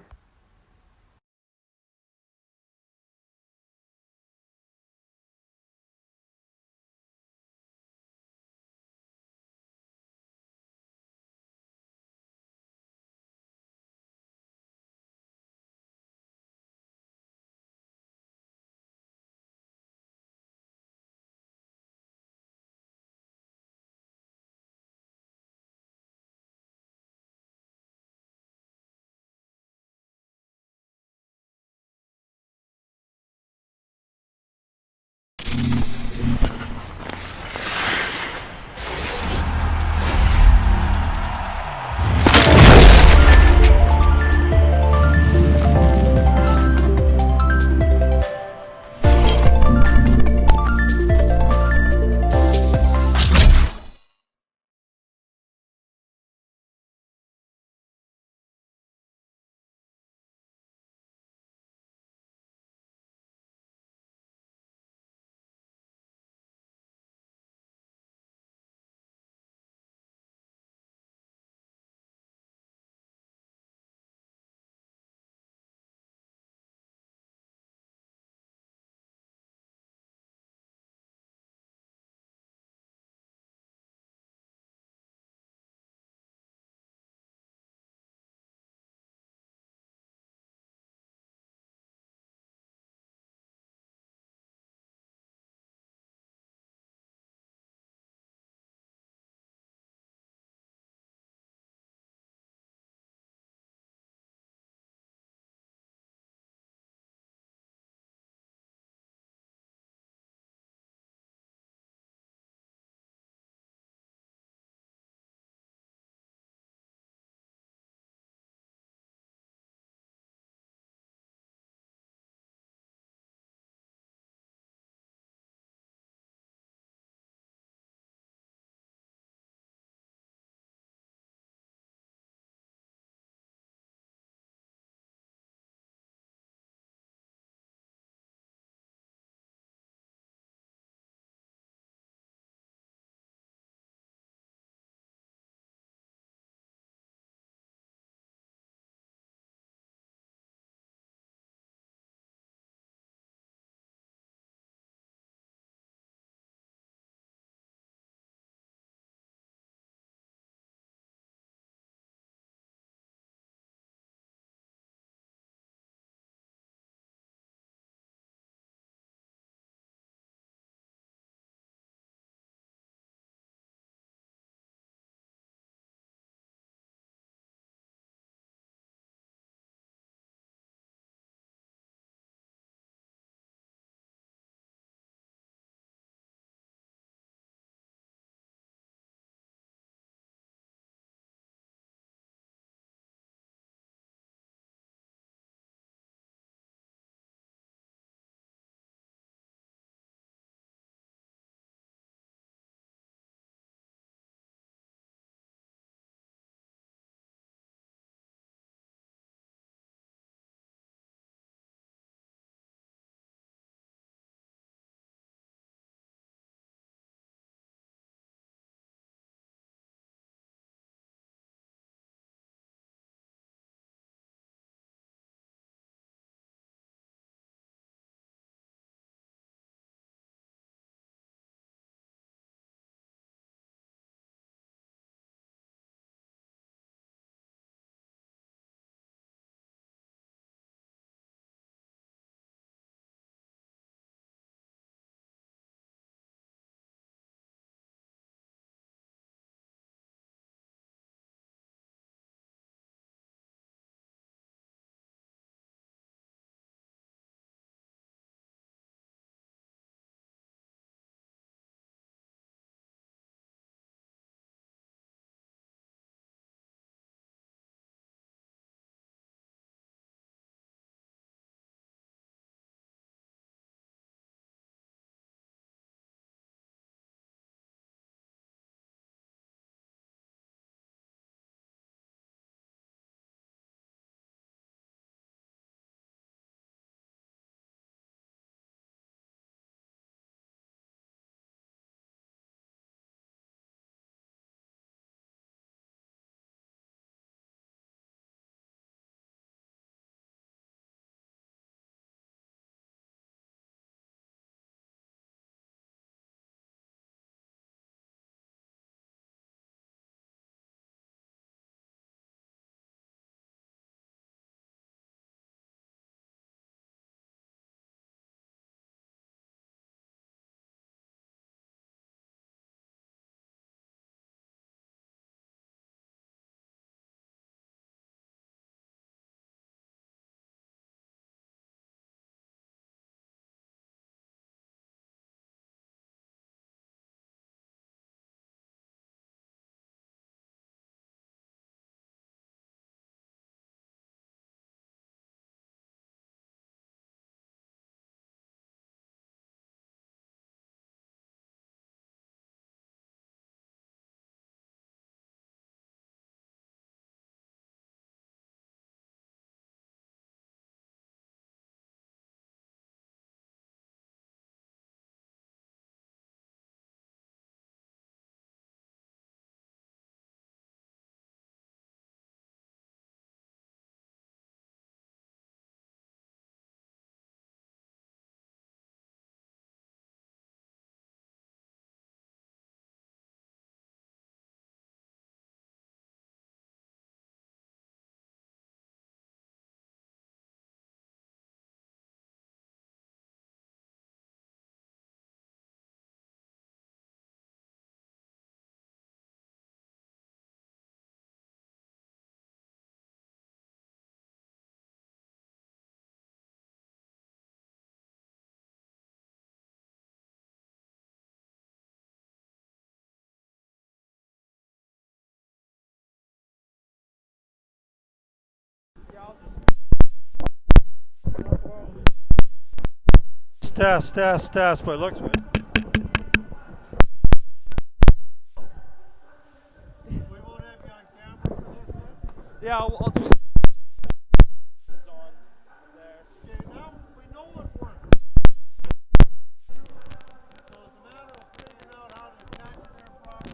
test, but it looks good. We won't have you on camera for this then? Yeah, I'll just. On there. Okay, now we know what works. So it's a matter of figuring out how to attach it there properly.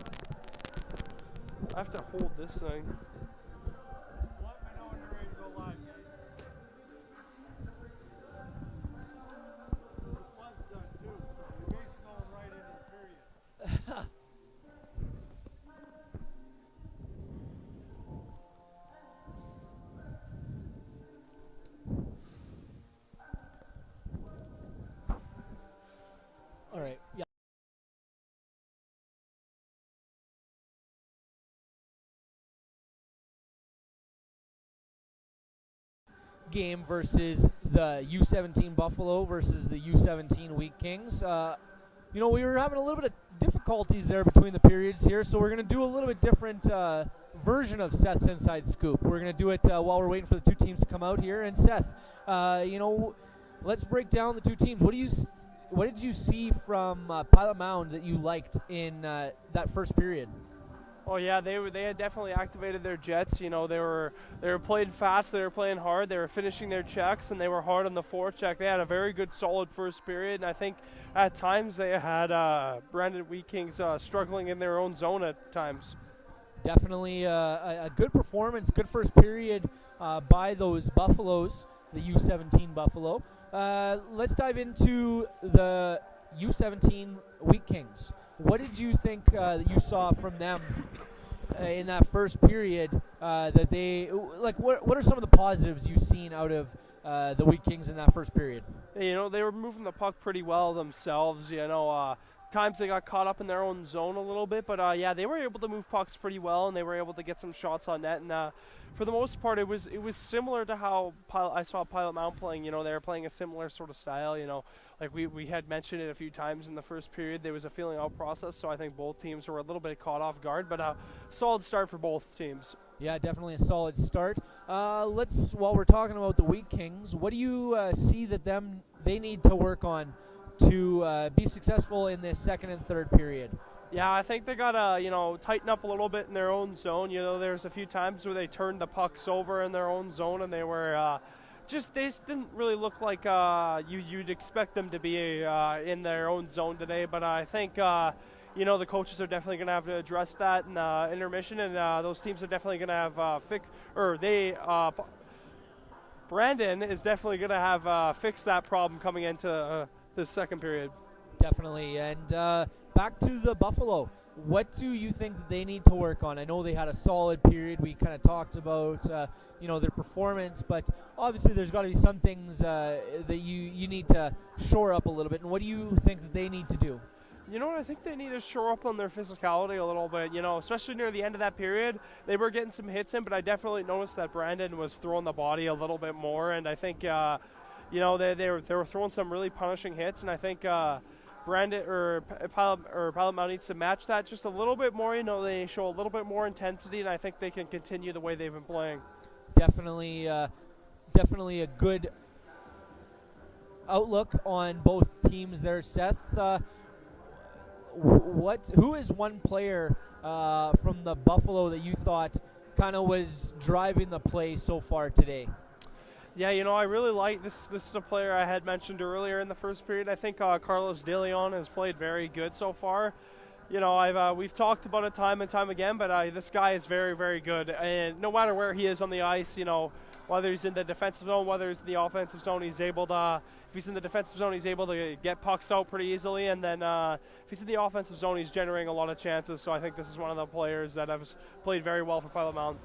I have to hold this thing. Just let me know when you're ready to go live, guys. This one's done too, so you're basically going right into the period. All right. Yeah. Game versus the U17 Buffalo versus the U17 Wheat Kings. You know, we were having a little bit of difficulties there between the periods here, so we're going to do a little bit different version of Seth's Inside Scoop. We're going to do it while we're waiting for the two teams to come out here. And Seth, you know, let's break down the two teams. What did you see from Pilot Mound that you liked in that first period? Oh yeah, they had definitely activated their jets. You know, they were playing fast, they were playing hard, they were finishing their checks, and they were hard on the forecheck. They had a very good, solid first period, and I think at times they had Brandon Wheat Kings struggling in their own zone at times. Definitely a good performance, good first period by those Buffaloes, the U17 Buffalo. Let's dive into the U17 Wheat Kings. What did you think that you saw from them in that first period? That they like. What are some of the positives you've seen out of the Wheat Kings in that first period? You know, they were moving the puck pretty well themselves. You know, times they got caught up in their own zone a little bit, but yeah, they were able to move pucks pretty well, and they were able to get some shots on net. And for the most part, it was similar to how I saw Pilot Mound playing. You know, they were playing a similar sort of style. You know, like we had mentioned it a few times in the first period. There was a feeling out process, so I think both teams were a little bit caught off guard. But solid start for both teams. Yeah, definitely a solid start. While we're talking about the Wheat Kings, what do you see that they need to work on to be successful in this second and third period? Yeah, I think they gotta, you know, tighten up a little bit in their own zone. You know, there's a few times where they turned the pucks over in their own zone, and they were they just didn't really look like you'd expect them to be in their own zone today. But I think you know, the coaches are definitely going to have to address that in intermission, and those teams are definitely going to have Brandon is definitely going to have fixed that problem coming into the second period. Definitely. And back to the Buffalo. What do you think that they need to work on? I know they had a solid period. We kind of talked about you know, their performance, but obviously there's got to be some things that you need to shore up a little bit. And what do you think that they need to do? You know what, I think they need to shore up on their physicality a little bit, you know, especially near the end of that period. They were getting some hits in, but I definitely noticed that Brandon was throwing the body a little bit more, and I think, you know, they were throwing some really punishing hits, and I think Brandon or Pilot Mound needs to match that just a little bit more. You know, they show a little bit more intensity, and I think they can continue the way they've been playing. Definitely a good outlook on both teams there, Seth. Who is one player from the Buffalo that you thought kind of was driving the play so far today? Yeah, you know, I really like this. This is a player I had mentioned earlier in the first period. I think Carlos De Leon has played very good so far. You know, we've talked about it time and time again, but this guy is very, very good. And no matter where he is on the ice, you know, whether he's in the defensive zone, whether he's in the offensive zone, he's able to. If he's in the defensive zone, he's able to get pucks out pretty easily. And then if he's in the offensive zone, he's generating a lot of chances. So I think this is one of the players that has played very well for Pilot Mound.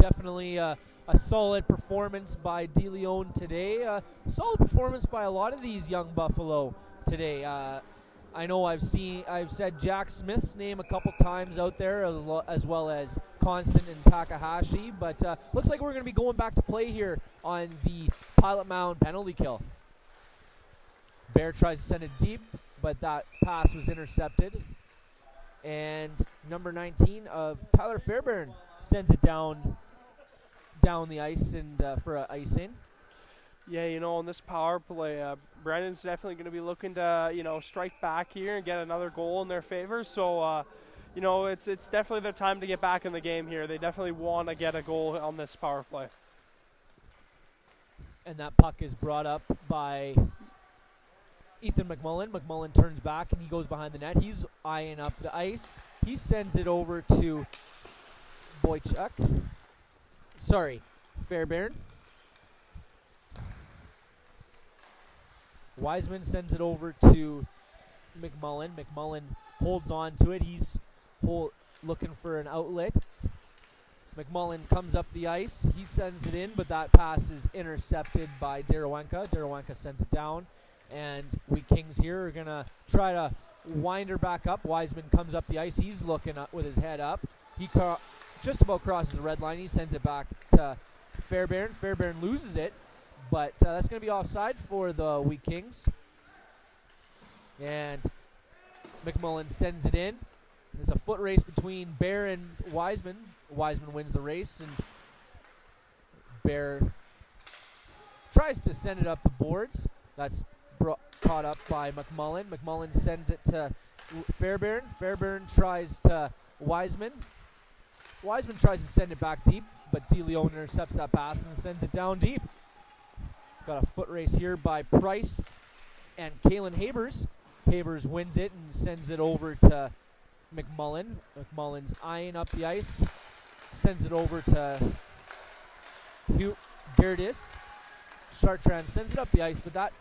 Definitely a solid performance by De Leon today. A solid performance by a lot of these young Buffalo today. I know I've said Jack Smith's name a couple times out there, as well as Constant and Takahashi, but looks like we're going to be going back to play here on the Pilot Mound penalty kill. Bear tries to send it deep, but that pass was intercepted. And number 19 of Tyler Fairbairn sends it down the ice and for an icing. Yeah, on this power play, Brandon's definitely going to be looking to, strike back here and get another goal in their favor. So, it's definitely their time to get back in the game here. They definitely want to get a goal on this power play. And that puck is brought up by Ethan McMullen. McMullen turns back and he goes behind the net. He's eyeing up the ice. He sends it over to Boychuk. Sorry, Fairbairn. Wiseman sends it over to McMullen. McMullen holds on to it. He's looking for an outlet. McMullen comes up the ice. He sends it in, but that pass is intercepted by Darowenka. Darowenka sends it down, and we Kings here are going to try to wind her back up. Wiseman comes up the ice. He's looking up with his head up. He just about crosses the red line. He sends it back to Fairbairn. Fairbairn loses it, but that's going to be offside for the Wheat Kings. And McMullen sends it in. There's a foot race between Bear and Wiseman. Wiseman wins the race, and Bear tries to send it up the boards. That's caught up by McMullen. McMullen sends it to Fairbairn. Fairbairn tries to Wiseman. Wiseman tries to send it back deep, but DeLeon intercepts that pass and sends it down deep. Got a foot race here by Price and Kalen Habers. Habers wins it and sends it over to McMullen. McMullen's eyeing up the ice. Sends it over to Hugh Gerdes. Chartrand sends it up the ice, but that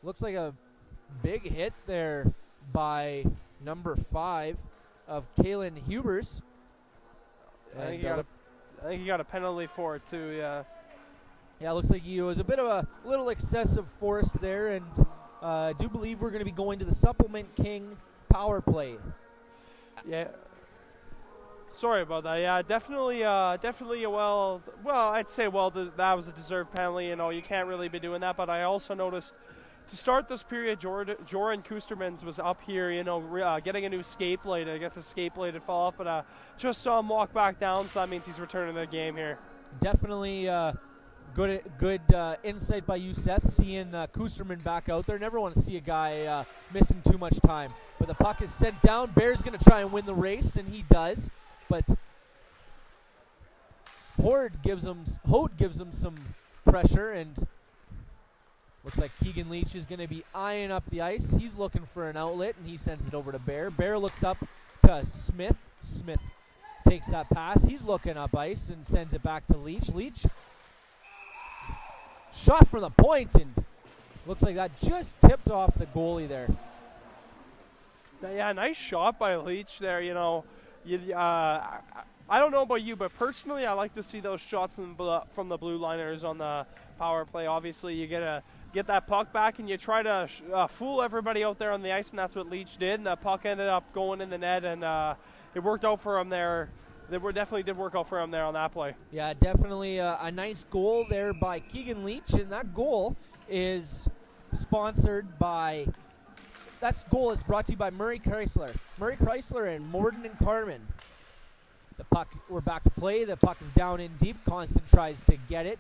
looks like a big hit there by number 5 of Kalen Hubers. I think he got a penalty for it too, yeah. Yeah, it looks like he was a bit of a little excessive force there, and I do believe we're going to be going to the Supplement King power play. Yeah. Sorry about that. Yeah, definitely a I'd say that was a deserved penalty. You can't really be doing that. But I also noticed to start this period, Joran Kustermans was up here, getting a new skate blade. I guess his skate blade had fall off, but just saw him walk back down, so that means he's returning to the game here. Definitely good insight by you, Seth, seeing Kusterman back out there. Never want to see a guy missing too much time. But the puck is sent down. Bear's going to try and win the race, and he does. But Hode gives him some pressure, and looks like Keegan Leach is going to be eyeing up the ice. He's looking for an outlet, and he sends it over to Bear. Bear looks up to Smith. Smith takes that pass. He's looking up ice and sends it back to Leach. Leach shot from the point, and looks like that just tipped off the goalie there. Yeah, nice shot by Leach there. I don't know about you, but personally, I like to see those shots from the blue liners on the power play. Obviously, you get that puck back, and you try to fool everybody out there on the ice, and that's what Leach did. And the puck ended up going in the net, and it worked out for him there. Definitely did work out for him there on that play. Yeah, definitely a nice goal there by Keegan Leach, and that goal is sponsored by. That goal is brought to you by Murray Chrysler. Murray Chrysler and Morden and Carmen. The puck, we're back to play. The puck is down in deep. Constant tries to get it,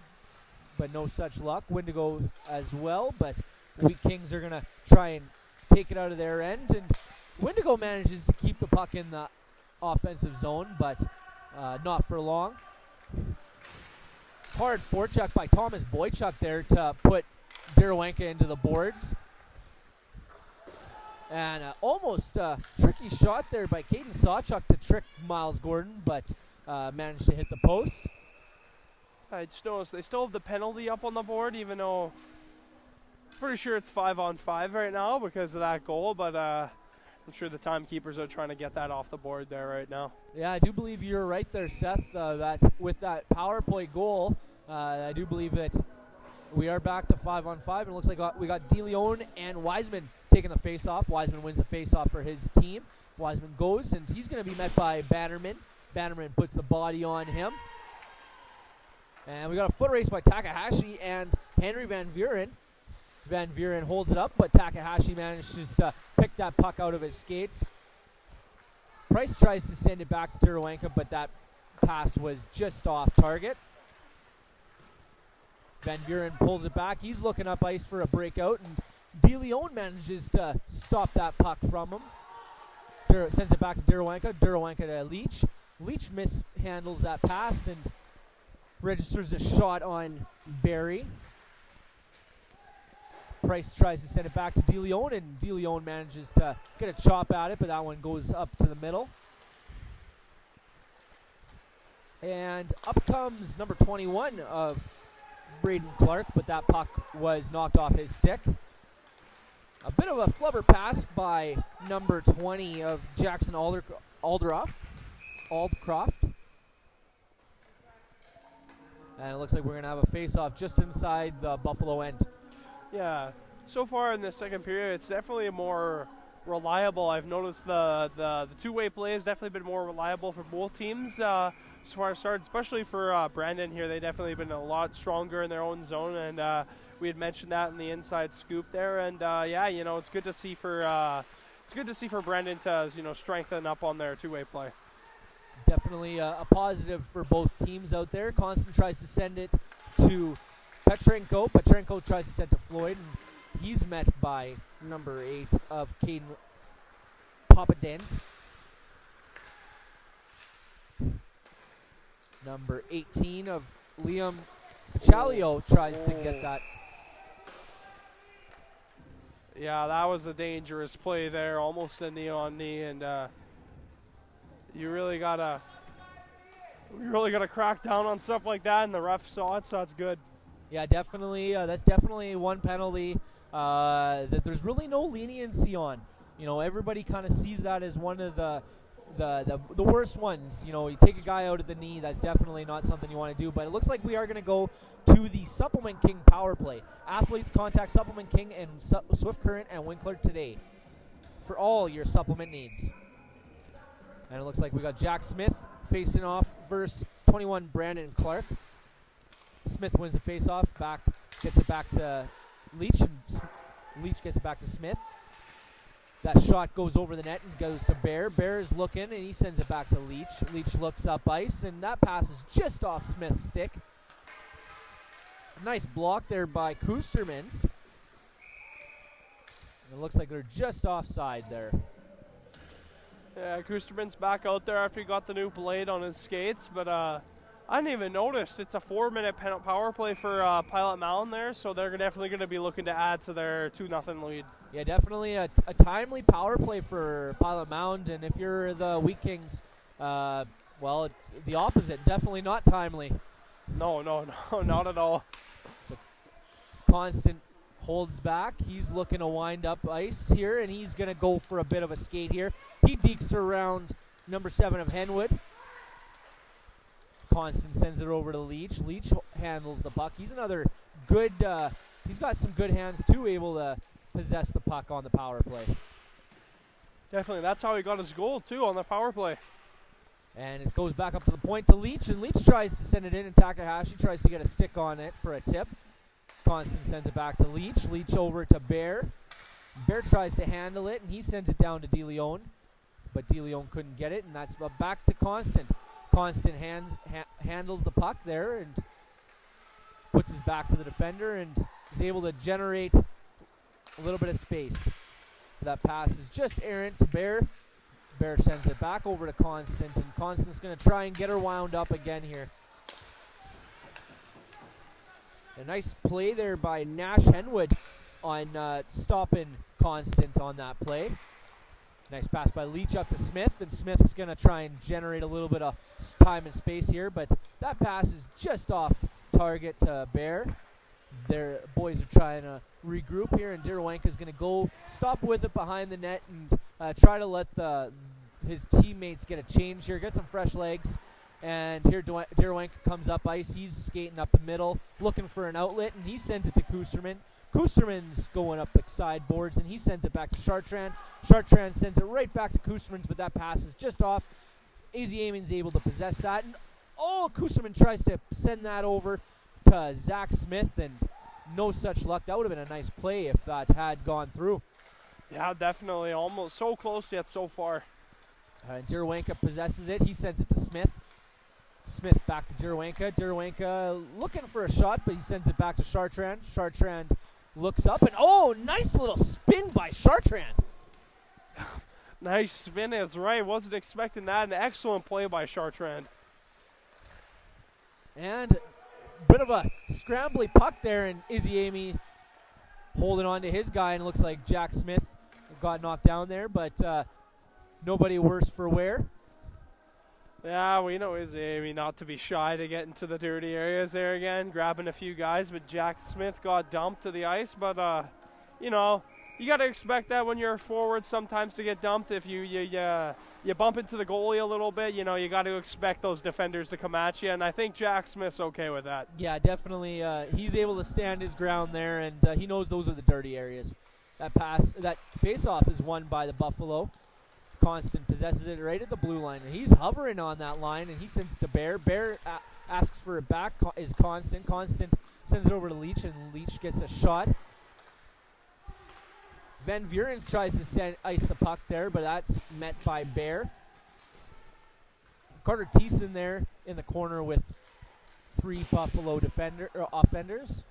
but no such luck. Wendigo as well, but we Kings are going to try and take it out of their end, and Wendigo manages to keep the puck in the offensive zone, but not for long. Hard forecheck by Thomas Boychuk there to put Darowenka into the boards. And almost tricky shot there by Caden Sawchuk to trick Miles Gordon, but managed to hit the post. I just noticed they still have the penalty up on the board, even though I'm pretty sure it's 5-on-5 right now because of that goal, but I'm sure the timekeepers are trying to get that off the board there right now. Yeah, I do believe you're right there, Seth, that with that power play goal, I do believe that we are back to 5-on-5, and it looks like we got DeLeon and Wiseman taking the face-off. Wiseman wins the face-off for his team. Wiseman goes, and he's going to be met by Bannerman. Bannerman puts the body on him. And we got a foot race by Takahashi and Henry Van Vuren. Van Vuren holds it up, but Takahashi manages to pick that puck out of his skates. Price tries to send it back to Darowenka, but that pass was just off target. Van Buren pulls it back. He's looking up ice for a breakout, and DeLeon manages to stop that puck from him. Sends it back to Durawanka. Durawanka to Leach. Leach mishandles that pass and registers a shot on Barry. Price tries to send it back to DeLeon, and DeLeon manages to get a chop at it, but that one goes up to the middle. And up comes number 21 of Braden Clark, but that puck was knocked off his stick. A bit of a flubber pass by number 20 of Jackson Aldcroft. And it looks like we're going to have a face-off just inside the Buffalo end. Yeah, so far in the second period, it's definitely more reliable. I've noticed the two-way play has definitely been more reliable for both teams as far as started, especially for Brandon here. They definitely been a lot stronger in their own zone, and we had mentioned that in the inside scoop there. And yeah, you know, it's good to see for Brandon to strengthen up on their two-way play. Definitely a positive for both teams out there. Constant tries to send it to Petrenko. Petrenko tries to send to Floyd, and he's met by number 8 of Caden Papadens. Number 18 of Liam Pachalio tries to get that. Yeah, that was a dangerous play there, almost a knee-on-knee, and you really gotta crack down on stuff like that, and the ref saw it, so that's good. Yeah, definitely. That's definitely one penalty that there's really no leniency on. You know, everybody kind of sees that as one of the worst ones. You know, you take a guy out at the knee, that's definitely not something you want to do. But it looks like we are going to go to the Supplement King power play. Athletes contact Supplement King and Swift Current and Winkler today for all your supplement needs. And it looks like we got Jack Smith facing off versus 21 Brandon Clark. Smith wins the face-off, gets it back to Leach, and Leach gets it back to Smith. That shot goes over the net and goes to Bear. Bear is looking, and he sends it back to Leach. Leach looks up ice, and that pass is just off Smith's stick. Nice block there by Kustermans. It looks like they're just offside there. Yeah, Kusterman's back out there after he got the new blade on his skates, but I didn't even notice. It's a 4-minute power play for Pilot Mound there, so they're definitely going to be looking to add to their 2-0 lead. Yeah, definitely a timely power play for Pilot Mound, and if you're the Wheat Kings, well, the opposite, definitely not timely. No, not at all. So Constant holds back. He's looking to wind up ice here, and he's going to go for a bit of a skate here. He dekes around number 7 of Henwood. Constant sends it over to Leach. Leach handles the puck. He's another good, he's got some good hands too, able to possess the puck on the power play. Definitely, that's how he got his goal too, on the power play. And it goes back up to the point to Leach, and Leach tries to send it in, and Takahashi tries to get a stick on it for a tip. Constant sends it back to Leach. Leach over to Bear. Bear tries to handle it, and he sends it down to DeLeon, but DeLeon couldn't get it, and that's back to Constant. Constant handles the puck there and puts his back to the defender and is able to generate a little bit of space. That pass is just errant to Bear. Bear sends it back over to Constant, and Constant's going to try and get her wound up again here. A nice play there by Nash Henwood on stopping Constant on that play. Nice pass by Leach up to Smith, and Smith's going to try and generate a little bit of time and space here, but that pass is just off target to Bear. Their boys are trying to regroup here, and Dirawanka's going to go stop with it behind the net and try to let his teammates get a change here, get some fresh legs. And here Dirawanka comes up ice. He's skating up the middle, looking for an outlet, and he sends it to Kusterman. Kusterman's going up the sideboards, and he sends it back to Chartrand. Chartrand sends it right back to Kusterman's, but that pass is just off. AZ Amon's able to possess that. And Kusterman tries to send that over to Zach Smith, and no such luck. That would have been a nice play if that had gone through. Yeah, definitely. Almost so close yet so far. Dirawanka possesses it. He sends it to Smith. Smith back to Derwanka. Derwanka looking for a shot, but he sends it back to Chartrand. Chartrand looks up, and nice little spin by Chartrand. Nice spin is right. Wasn't expecting that. An excellent play by Chartrand. And a bit of a scrambly puck there, and Izzy Amy holding on to his guy, and it looks like Jack Smith got knocked down there, but nobody worse for wear. Yeah, we know Izzy Amy not to be shy to get into the dirty areas there again, grabbing a few guys, but Jack Smith got dumped to the ice, but, you got to expect that when you're forward sometimes to get dumped. If you bump into the goalie a little bit, you got to expect those defenders to come at you, and I think Jack Smith's okay with that. Yeah, definitely. He's able to stand his ground there, and he knows those are the dirty areas. That face-off is won by the Buffalo. Constant possesses it right at the blue line, and he's hovering on that line, and he sends it to Bear. Bear asks for it back, is Constant. Constant sends it over to Leach, and Leach gets a shot. Van Vuren tries to ice the puck there, but that's met by Bear. Carter Thiessen there in the corner with 3 Buffalo offenders.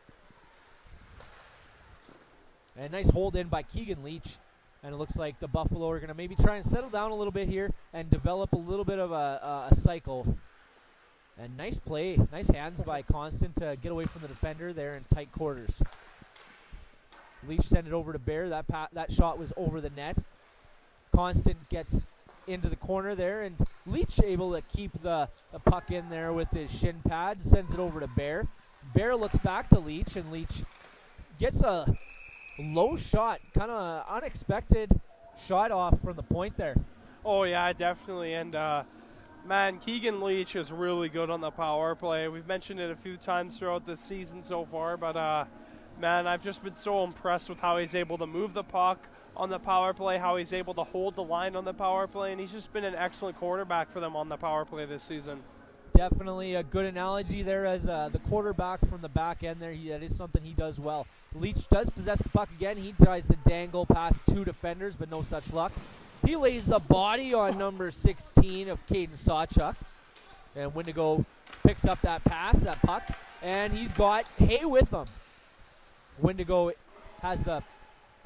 And nice hold in by Keegan Leach. And it looks like the Buffalo are going to maybe try and settle down a little bit here and develop a little bit of a cycle. And nice play, nice hands by Constant to get away from the defender there in tight quarters. Leach sent it over to Bear. That shot was over the net. Constant gets into the corner there, and Leach able to keep the puck in there with his shin pad, sends it over to Bear. Bear looks back to Leach, and Leach gets a low shot, kind of unexpected shot off from the point there. Oh, yeah, definitely. And, man, Keegan Leach is really good on the power play. We've mentioned it a few times throughout this season so far, but, man, I've just been so impressed with how he's able to move the puck on the power play, how he's able to hold the line on the power play, and he's just been an excellent quarterback for them on the power play this season. Definitely a good analogy there as the quarterback from the back end there. That is something he does well. Leach does possess the puck again. He tries to dangle past 2 defenders, but no such luck. He lays the body on number 16 of Caden Sawchuk. And Wendigo picks up that puck, and he's got Hay with him. Wendigo has the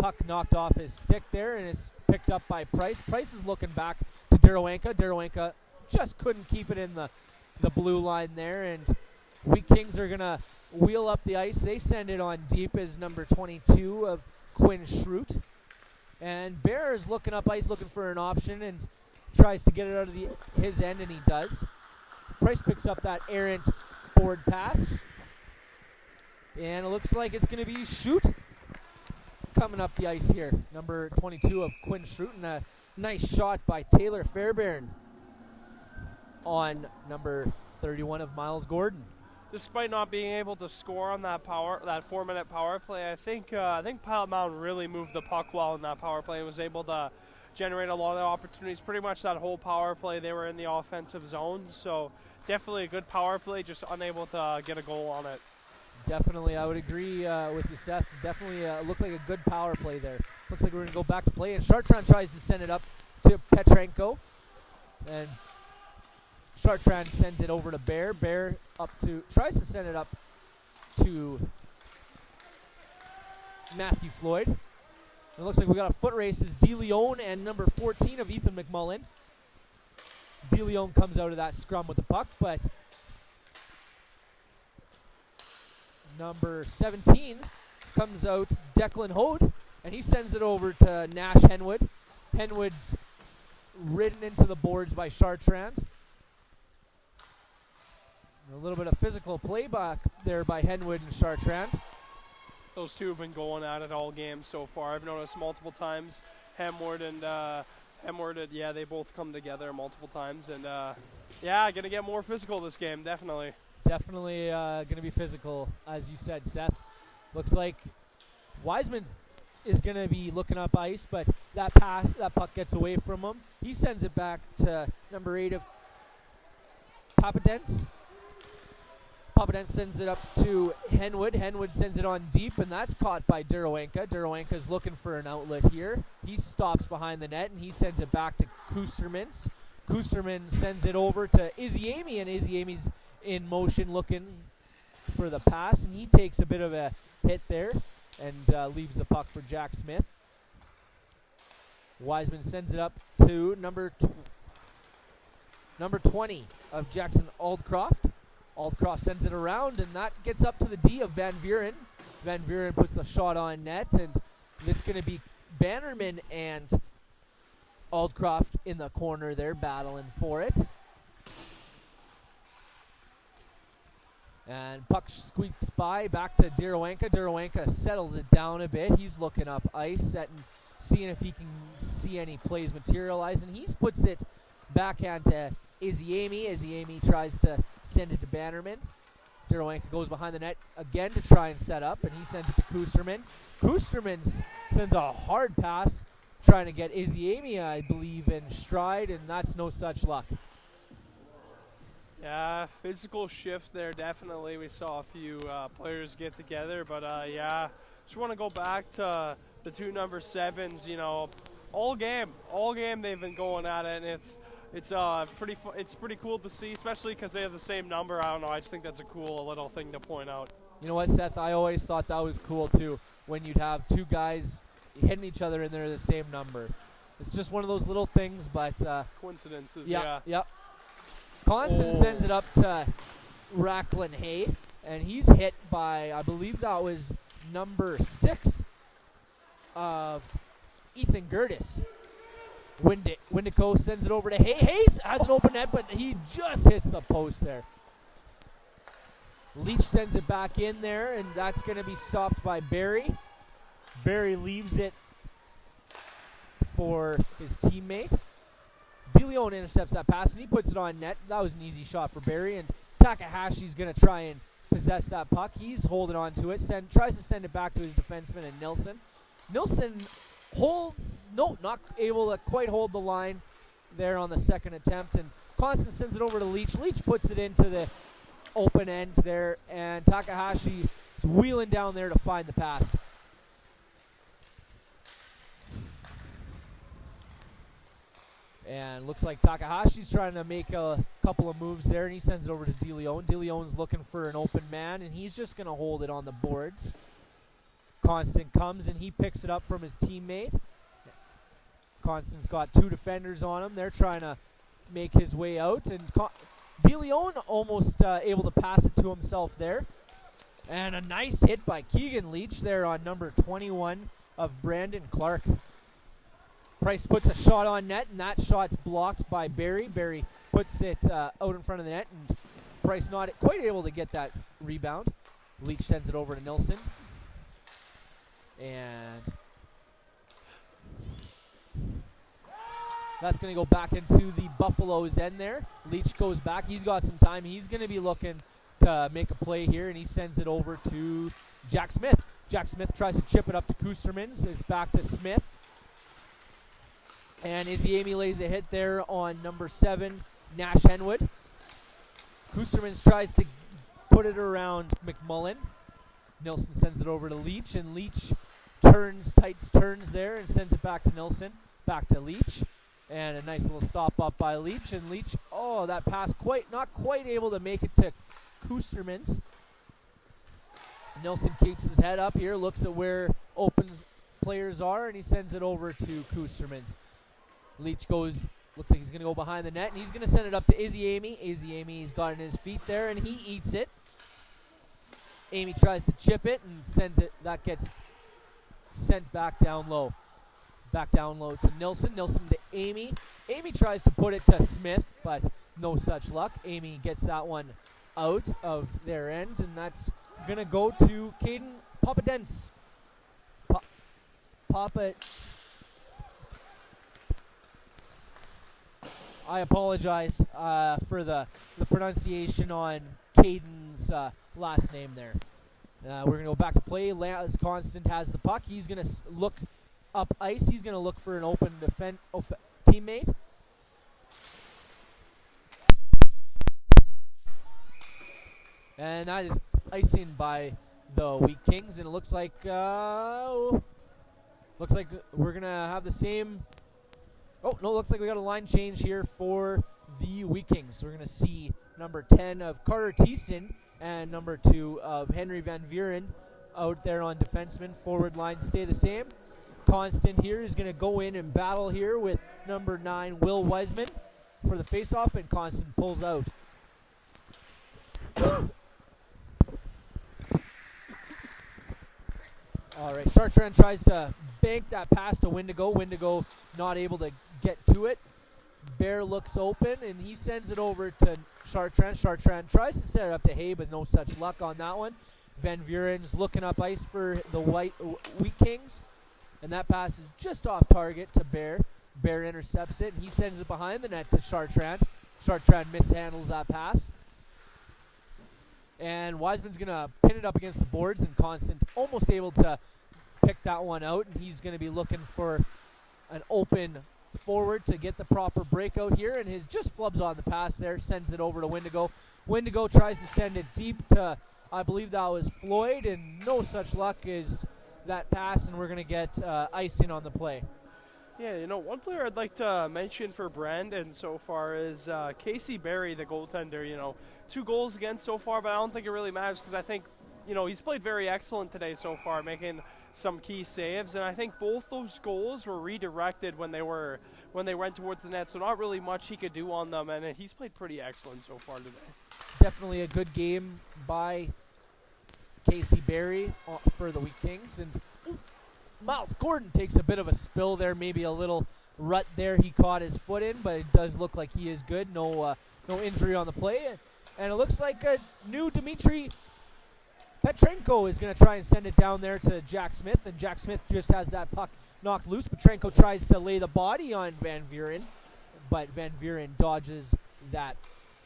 puck knocked off his stick there, and it's picked up by Price. Price is looking back to Derwanka. Derwanka just couldn't keep it in the blue line there, and Wheat Kings are going to wheel up the ice. They send it on deep as number 22 of Quinn Schrute. And Bear is looking up ice, looking for an option, and tries to get it out of his end, and he does. Price picks up that errant forward pass. And it looks like it's going to be Schrute coming up the ice here. Number 22 of Quinn Schrute, and a nice shot by Taylor Fairbairn on number 31 of Miles Gordon. Despite not being able to score on that 4-minute power play, I think Pilot Mound really moved the puck well in that power play. It was able to generate a lot of opportunities. Pretty much that whole power play, they were in the offensive zone. So definitely a good power play, just unable to get a goal on it. Definitely, I would agree with you, Seth. Definitely looked like a good power play there. Looks like we're going to go back to play, and Chartrand tries to send it up to Petrenko. And Chartrand sends it over to Bear. Bear tries to send it up to Matthew Floyd. And it looks like we got a foot race. Is DeLeon and number 14 of Ethan McMullen. DeLeon comes out of that scrum with the puck, but number 17 comes out, Declan Hode, and he sends it over to Nash Henwood. Henwood's ridden into the boards by Chartrand. A little bit of physical playback there by Henwood and Chartrand. Those two have been going at it all game so far. I've noticed multiple times Hemward and they both come together multiple times. And, going to get more physical this game, definitely. Definitely going to be physical, as you said, Seth. Looks like Wiseman is going to be looking up ice, but that puck gets away from him. He sends it back to number 8 of Papadens. Papadens sends it up to Henwood. Henwood sends it on deep, and that's caught by Derwanka. Derwanka's looking for an outlet here. He stops behind the net, and he sends it back to Kustermans. Kusterman sends it over to Izzy Amy, and Izzy Amy's in motion looking for the pass, and he takes a bit of a hit there and leaves the puck for Jack Smith. Wiseman sends it up to number 20 of Jackson Aldcroft. Aldcroft sends it around, and that gets up to the D of Van Vuren. Van Vuren puts the shot on net, and it's going to be Bannerman and Aldcroft in the corner there battling for it. And puck squeaks by, back to Darowanka. Darowanka settles it down a bit. He's looking up ice, seeing if he can see any plays materialize, and he puts it backhand to Izzy Amy. Izzy Amy tries to send it to Bannerman. Darowanka goes behind the net again to try and set up, and he sends it to Kusterman. Kusterman sends a hard pass, trying to get Izzy Amy, I believe, in stride, and that's no such luck. Yeah, physical shift there, definitely. We saw a few players get together, but yeah, just want to go back to the two number 7s. You know, all game they've been going at it, and it's pretty cool to see, especially because they have the same number. I don't know, I just think that's a cool little thing to point out. You know what, Seth? I always thought that was cool too, when you'd have two guys hitting each other and they're the same number. It's just one of those little things, but coincidences. Yep. Constant sends it up to Racklin Hay, and he's hit by, I believe that was number 6 of Ethan Gertis. Windico sends it over to Hay. Hayes has an open net, but he just hits the post there. Leach sends it back in there, and that's going to be stopped by Barry. Barry leaves it for his teammate. DeLeon intercepts that pass, and he puts it on net. That was an easy shot for Barry, and Takahashi's going to try and possess that puck. He's holding on to it, tries to send it back to his defenseman and Nilsson. Nilsson not able to quite hold the line there on the second attempt, and Constant sends it over to Leach. Leach puts it into the open end there, and Takahashi is wheeling down there to find the pass. And looks like Takahashi's trying to make a couple of moves there, and he sends it over to DeLeon. DeLeon's looking for an open man, and he's just going to hold it on the boards. Constant comes, and he picks it up from his teammate. Constant's got 2 defenders on him. They're trying to make his way out, and DeLeon almost able to pass it to himself there. And a nice hit by Keegan Leach there on number 21 of Brandon Clark. Price puts a shot on net, and that shot's blocked by Barry. Barry puts it out in front of the net, and Price not quite able to get that rebound. Leach sends it over to Nilsson. And that's going to go back into the Buffalo's end there. Leach goes back. He's got some time. He's going to be looking to make a play here, and he sends it over to Jack Smith. Jack Smith tries to chip it up to Kusterman. It's back to Smith. And Izzy Amy lays a hit there on number 7, Nash Henwood. Kusterman tries to put it around McMullen. Nilsson sends it over to Leach, and Leach turns there and sends it back to Nilsson. Back to Leach. And a nice little stop up by Leach. And Leach, that pass not quite able to make it to Kusterman's. Nilsson keeps his head up here, looks at where open players are, and he sends it over to Kusterman's. Leach looks like he's going to go behind the net, and he's going to send it up to Izzy Amy. Izzy Amy's got in his feet there, and he eats it. Amy tries to chip it and sends it. That gets sent back down low. Back down low to Nilsson. Nilsson to Amy. Amy tries to put it to Smith, but no such luck. Amy gets that one out of their end, and that's going to go to Caden Papadens. I apologize for the pronunciation on Caden's last name there. We're going to go back to play. Lance Constant has the puck. He's going to look up ice. He's going to look for an open teammate. And that is icing by the Wheat Kings, and it looks like we're going to have the same Oh, no, looks like we got a line change here for the Wheat Kings. We're going to see number 10 of Carter Thiessen and number 2 of Henry Van Vuren out there on defenseman. Forward line stay the same. Constant here is going to go in and battle here with number 9, Will Wiseman, for the faceoff, and Constant pulls out. All right, Chartrand tries to bank that pass to Wendigo. Wendigo not able to get to it. Bear looks open, and he sends it over to Chartrand. Chartrand tries to set it up to Hay, but no such luck on that one. Van Vuren's looking up ice for the Wheat Kings, and that pass is just off target to Bear. Bear intercepts it, and he sends it behind the net to Chartrand. Chartrand mishandles that pass. And Wiseman's going to pin it up against the boards, and Constant almost able to pick that one out, and he's going to be looking for an open forward to get the proper breakout here, and his just flubs on the pass there, sends it over to Wendigo. Wendigo tries to send it deep to, I believe that was Floyd, and no such luck is that pass, and we're going to get icing on the play. Yeah, you know, one player I'd like to mention for Brandon so far is Casey Berry, the goaltender. You know, 2 goals against so far, but I don't think it really matters because I think, you know, he's played very excellent today so far, making some key saves, and I think both those goals were redirected when they went towards the net, so not really much he could do on them, and he's played pretty excellent so far today. Definitely a good game by Casey Berry for the Wheat Kings, and Miles Gordon takes a bit of a spill there, maybe a little rut there he caught his foot in, but it does look like he is good. No injury on the play, and it looks like a new Dmitry Petrenko is going to try and send it down there to Jack Smith, and Jack Smith just has that puck knocked loose. Petrenko tries to lay the body on Van Vuren, but Van Vuren dodges that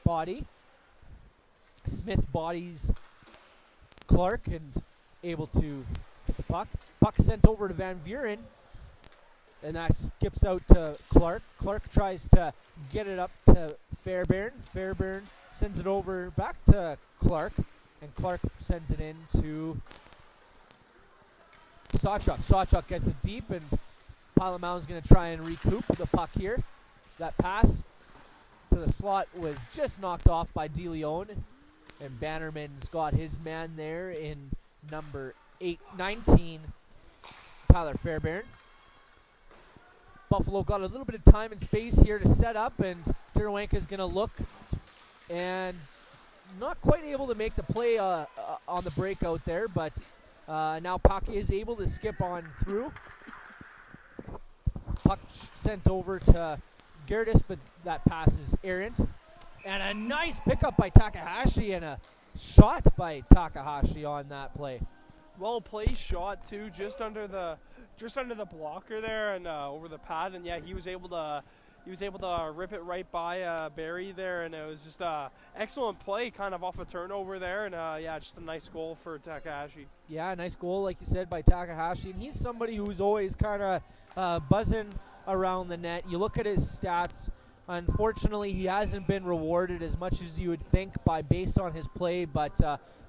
body. Smith bodies Clark and able to get the puck. Puck sent over to Van Vuren, and that skips out to Clark. Clark tries to get it up to Fairbairn. Fairbairn sends it over back to Clark, and Clark sends it in to Sawchuk. Sawchuk gets it deep, and Pilot Mound's going to try and recoup the puck here. That pass to the slot was just knocked off by DeLeon, and Bannerman's got his man there in number 19, Tyler Fairbairn. Buffalo got a little bit of time and space here to set up, and Tirawanka's going to look and not quite able to make the play on the breakout there, but now puck is able to skip on through. Puck sent over to Gertis, but that pass is errant. And a nice pickup by Takahashi and a shot by Takahashi on that play. Well played shot too, just under the blocker there and over the pad, and yeah, he was able to rip it right by Barry there, and it was just excellent play, kind of off a turnover there, and yeah, just a nice goal for Takahashi. Yeah, nice goal, like you said, by Takahashi, and he's somebody who's always kind of buzzing around the net. You look at his stats. Unfortunately, he hasn't been rewarded as much as you would think based on his play, but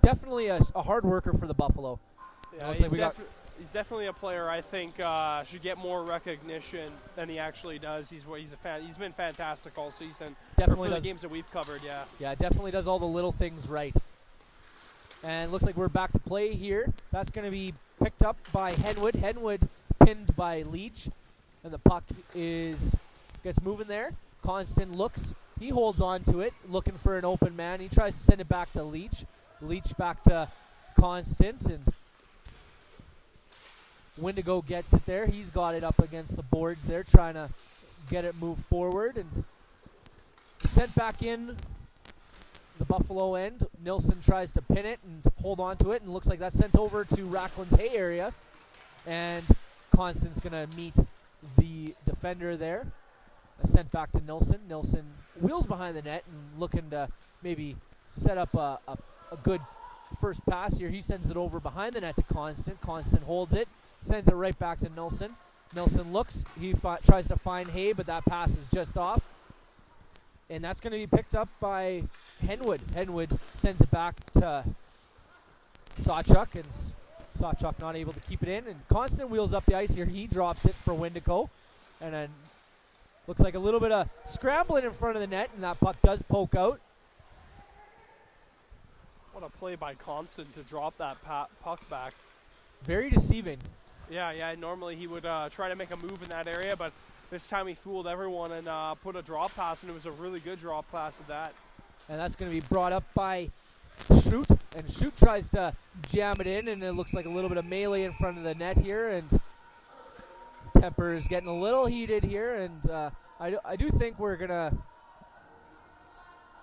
definitely a hard worker for the Buffalo. Yeah, he's definitely a player I think should get more recognition than he actually does. He's been fantastic all season. Definitely for the games that we've covered. Yeah. Yeah, definitely does all the little things right. And looks like we're back to play here. That's going to be picked up by Henwood. Henwood pinned by Leach, and the puck gets moving there. Constant looks. He holds on to it, looking for an open man. He tries to send it back to Leach. Leach back to Constant, and Wendigo gets it there. He's got it up against the boards there, trying to get it moved forward, and sent back in the Buffalo end. Nilsson tries to pin it and hold on to it, and looks like that's sent over to Rackland's Hay area, and Constant's going to meet the defender there. Sent back to Nilsson. Nilsson wheels behind the net and looking to maybe set up a good first pass here. He sends it over behind the net to Constant. Constant holds it, sends it right back to Nilsson. Nilsson looks. He tries to find Hay, but that pass is just off. And that's going to be picked up by Henwood. Henwood sends it back to Sawchuk, and Sawchuk not able to keep it in. And Constant wheels up the ice here. He drops it for Wendigo. And then Looks like a little bit of scrambling in front of the net, and that puck does poke out. What a play by Constant to drop that puck back. Very deceiving. Yeah. Normally he would try to make a move in that area, but this time he fooled everyone and put a drop pass, and it was a really good drop pass at that. And that's going to be brought up by Shoot, and Shoot tries to jam it in, and it looks like a little bit of melee in front of the net here, and temper is getting a little heated here, and I do think we're going to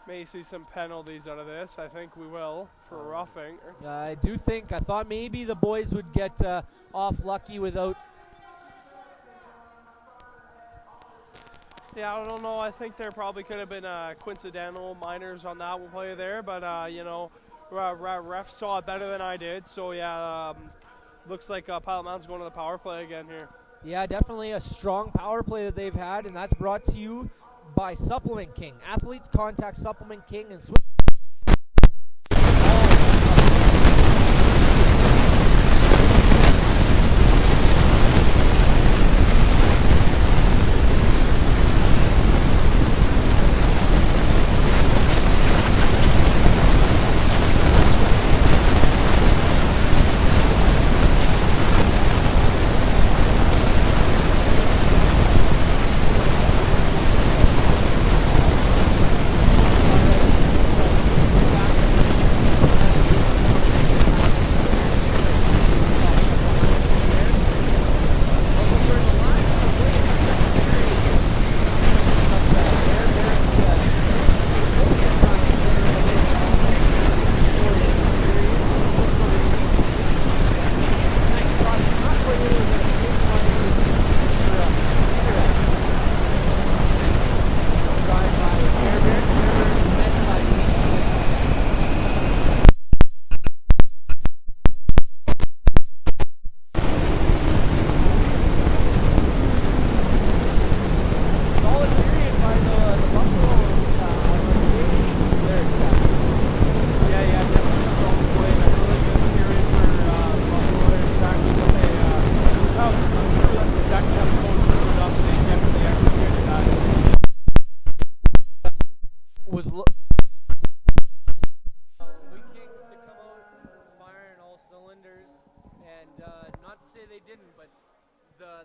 May see some penalties out of this. I think we will for roughing. I thought maybe the boys would get off lucky without. Yeah, I don't know. I think there probably could have been coincidental minors on that one play there, but ref saw it better than I did. So yeah, looks like Pilot Mound's going to the power play again here. Yeah, definitely a strong power play that they've had, and that's brought to you by Supplement King. Athletes contact Supplement King and switch.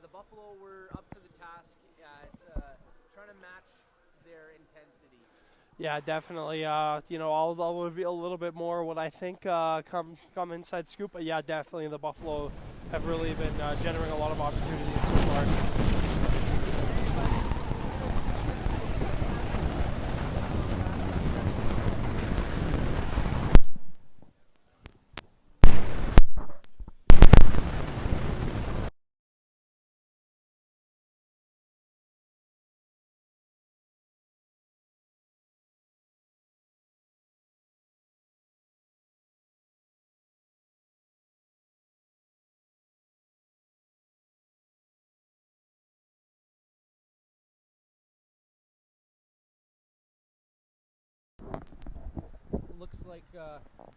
The Buffalo were up to the task at trying to match their intensity. Yeah, definitely. I'll reveal a little bit more what I think come inside scoop. But yeah, definitely the Buffalo have really been generating a lot of opportunities so far. Looks like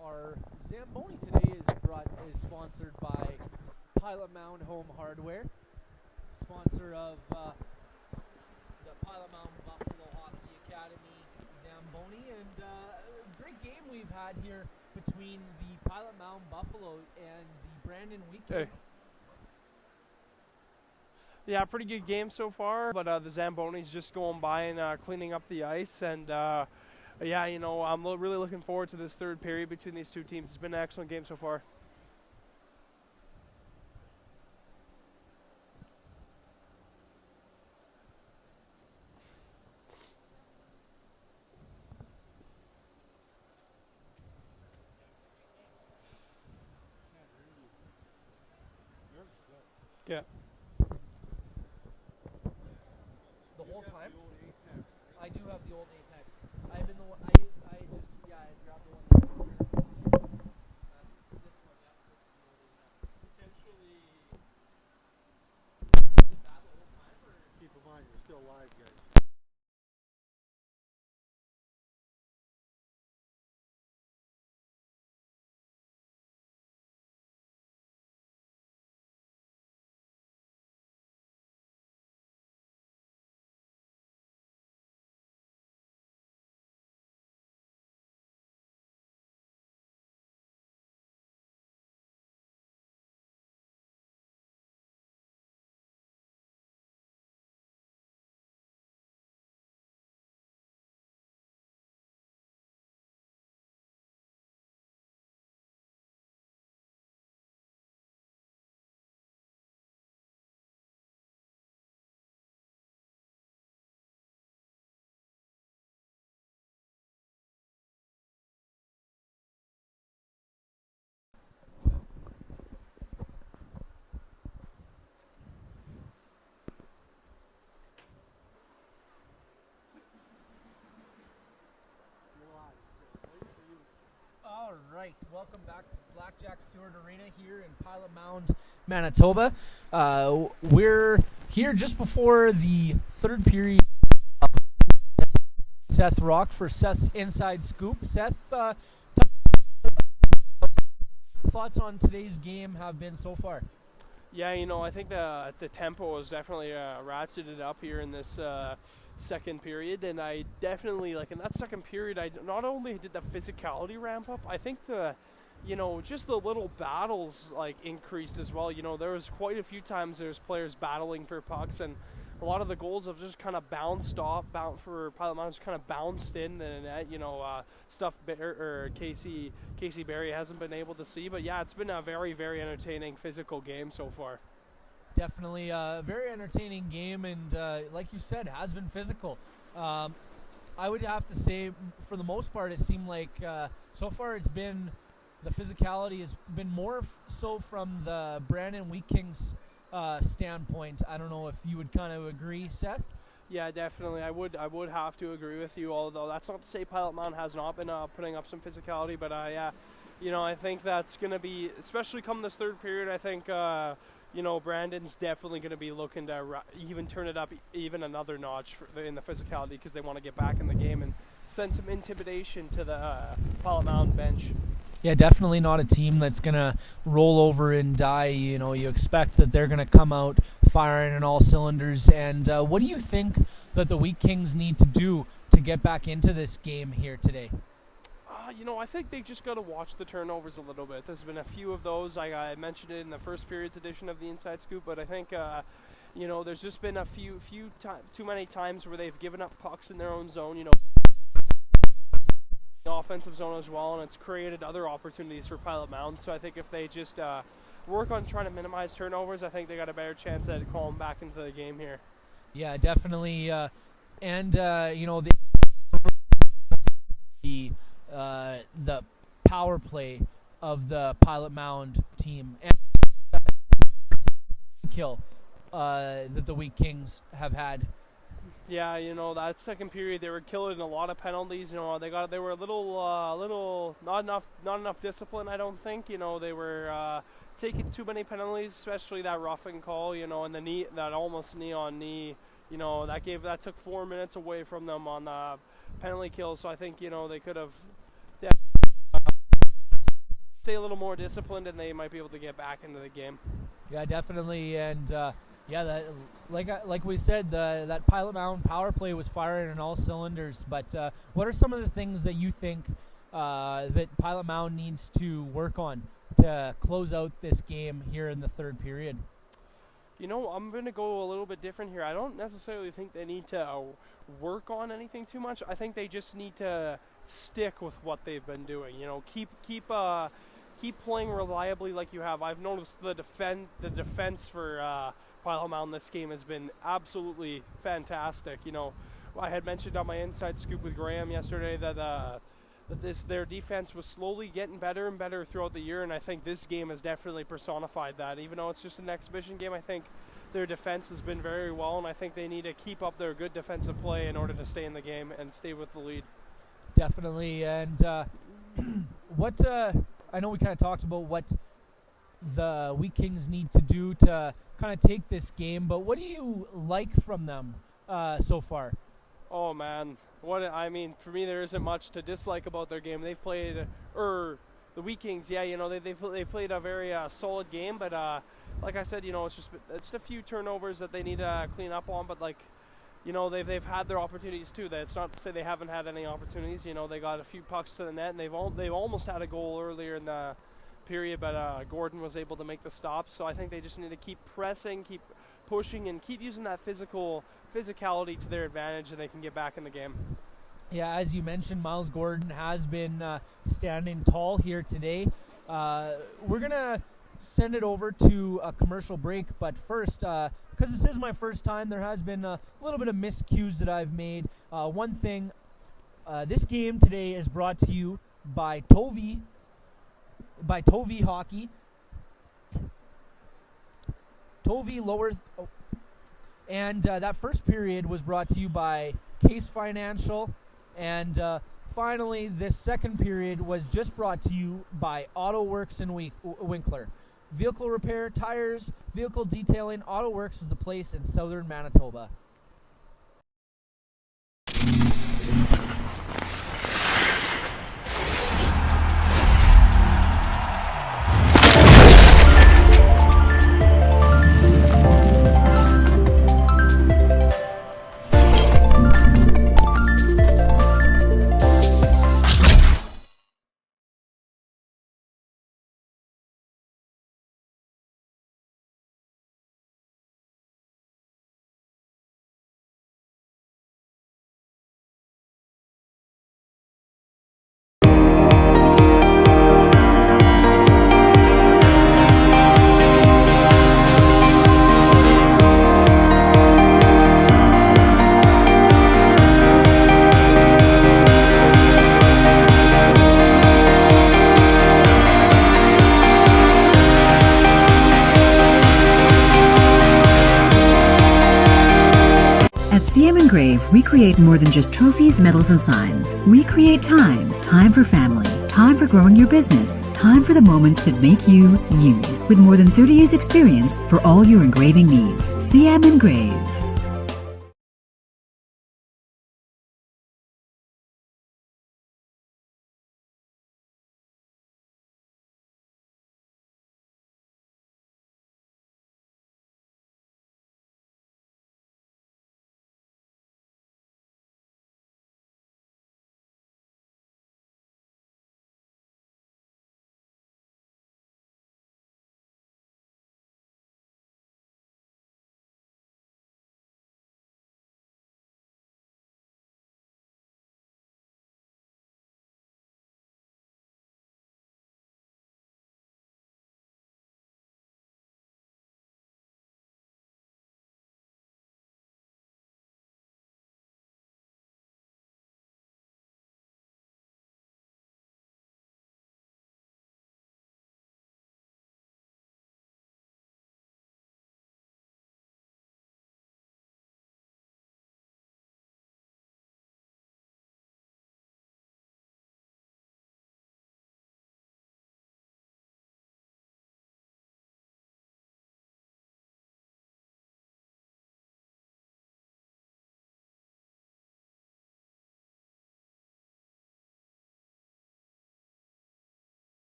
our Zamboni today is sponsored by Pilot Mound Home Hardware, sponsor of the Pilot Mound Buffalo Hockey Academy Zamboni, and a great game we've had here between the Pilot Mound Buffalo and the Brandon Weekend. Hey. Yeah, pretty good game so far, but the Zamboni's just going by and cleaning up the ice, and yeah, I'm really looking forward to this third period between these two teams. It's been an excellent game so far. Yeah. The whole time? I do have the old Apex. I've been the one. I grabbed the one. That's this one. Yeah, this is the old Apex. Potentially. Was it bad the whole time, or? Keep in mind, you're still live, guys. welcome back to Blackjack Stewart Arena here in Pilot Mound, Manitoba. We're here just before the third period. Seth Rock for Seth's Inside Scoop. Seth, thoughts on today's game have been so far? Yeah, I think the tempo was definitely ratcheted up here in this second period, and I definitely, in that second period, I not only did the physicality ramp up, I think just the little battles, increased as well. There was quite a few times there's players battling for pucks, and a lot of the goals have just kind of bounced for Pilot Mound, just kind of bounced in the net, stuff Casey Barry hasn't been able to see. But yeah, it's been a very, very entertaining physical game so far. Definitely a very entertaining game, and like you said, has been physical. I would have to say, for the most part, it seemed like so far it's been, the physicality has been more so from the Brandon Wheat Kings standpoint. I don't know if you would kind of agree, Seth? Yeah, definitely. I would have to agree with you, although that's not to say Pilot Mound has not been putting up some physicality, but I think that's going to be, especially come this third period, I think Brandon's definitely going to be looking to even turn it up even another notch in the physicality, because they want to get back in the game and send some intimidation to the Pilot Mound bench. Yeah, definitely not a team that's going to roll over and die. You expect that they're going to come out firing on all cylinders. And what do you think that the Wheat Kings need to do to get back into this game here today? I think they just got to watch the turnovers a little bit. There's been a few of those. I mentioned it in the first period's edition of the Inside Scoop, but I think there's just been a few too many times where they've given up pucks in their own zone. The offensive zone as well, and it's created other opportunities for Pilot Mound. So I think if they just work on trying to minimize turnovers, I think they got a better chance at calling back into the game here. Yeah, definitely. The power play of the Pilot Mound team and kill that the Wheat Kings have had. Yeah, that second period they were killing a lot of penalties. They were a little not enough discipline. I don't think. They were taking too many penalties, especially that roughing call. And the knee, that almost knee on knee. That took 4 minutes away from them on the penalty kill. So I think they could have stay a little more disciplined, and they might be able to get back into the game. Yeah, definitely, and that like we said, that Pilot Mound power play was firing on all cylinders. But what are some of the things that you think that Pilot Mound needs to work on to close out this game here in the third period? I'm going to go a little bit different here. I don't necessarily think they need to work on anything too much. I think they just need to stick with what they've been doing. Keep playing reliably like you have. I've noticed the defense for Pilot Mound this game has been absolutely fantastic. I had mentioned on my Inside Scoop with Graham yesterday that their defense was slowly getting better and better throughout the year, and I think this game has definitely personified that. Even though it's just an exhibition game, I think their defense has been very well, and I think they need to keep up their good defensive play in order to stay in the game and stay with the lead. Definitely, and I know we kind of talked about what the Wheat Kings need to do to kind of take this game, but what do you like from them so far? Oh man, for me there isn't much to dislike about their game. They've played, the Wheat Kings, they played a very solid game, but like I said, it's just a few turnovers that they need to clean up on, but they've had their opportunities too. That's not to say they haven't had any opportunities. They got a few pucks to the net, and they've almost had a goal earlier in the period, but Gordon was able to make the stop. So I think they just need to keep pressing, keep pushing, and keep using that physicality to their advantage, and they can get back in the game. Yeah, as you mentioned, Miles Gordon has been standing tall here today. We're gonna send it over to a commercial break, but first, because this is my first time, there has been a little bit of miscues that I've made. One thing, this game today is brought to you by Tovi Hockey. Tovi lower, and that first period was brought to you by Case Financial and finally, this second period was just brought to you by Auto Works in Winkler. Vehicle repair, tires, vehicle detailing, Auto Works is the place in southern Manitoba. At CM Engrave, we create more than just trophies, medals, and signs. We create time. Time for family. Time for growing your business. Time for the moments that make you, you. With more than 30 years experience for all your engraving needs. CM Engrave.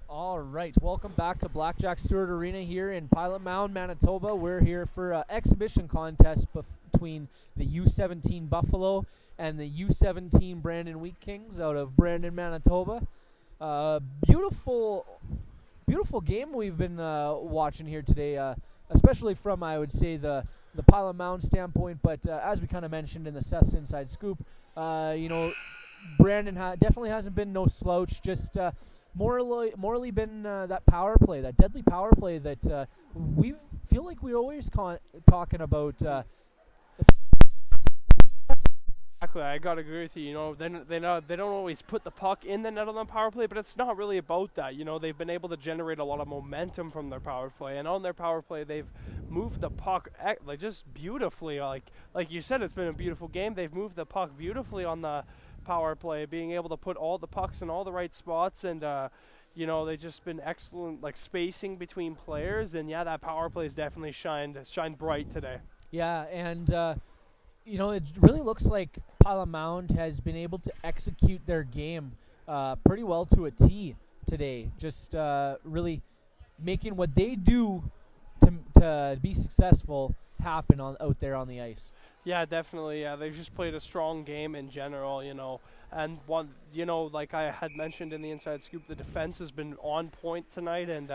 All right, welcome back to Blackjack Stewart Arena here in Pilot Mound, Manitoba. We're here for an exhibition contest between the U17 Buffalo and the U17 Brandon Wheat Kings out of Brandon, Manitoba. Beautiful game we've been watching here today, especially from, I would say, the Pilot Mound standpoint. But as we kind of mentioned in the Seth's Inside Scoop, Brandon definitely hasn't been no slouch, just morally been that power play, that deadly power play that we feel like we're always talking about. Exactly, I gotta agree with you. You know, they don't always put the puck in the net on the power play, but it's not really about that. You know, they've been able to generate a lot of momentum from their power play, and on their power play, they've moved the puck like just beautifully. Like you said, it's been a beautiful game. They've moved the puck beautifully on the power play, being able to put all the pucks in all the right spots, and they've just been excellent, like spacing between players, and yeah, that power play has definitely shined bright today. Yeah, and it really looks like Pilot Mound has been able to execute their game pretty well to a T today. Just really making what they do to be successful happen out there on the ice. Yeah, definitely. Yeah, they've just played a strong game in general, and like I had mentioned in the Inside Scoop, the defense has been on point tonight, and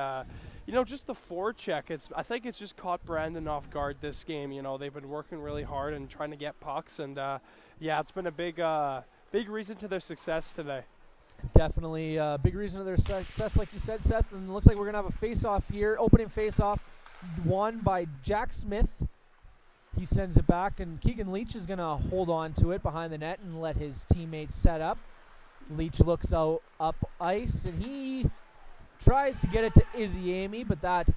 just the forecheck. I think it's just caught Brandon off guard this game. They've been working really hard and trying to get pucks, and it's been a big reason to their success today. Definitely a big reason to their success, like you said, Seth. And it looks like we're gonna have a face-off here. Opening face-off, won by Jack Smith. He sends it back, and Keegan Leach is going to hold on to it behind the net and let his teammates set up. Leach looks out up ice, and he tries to get it to Izzy Amy, but that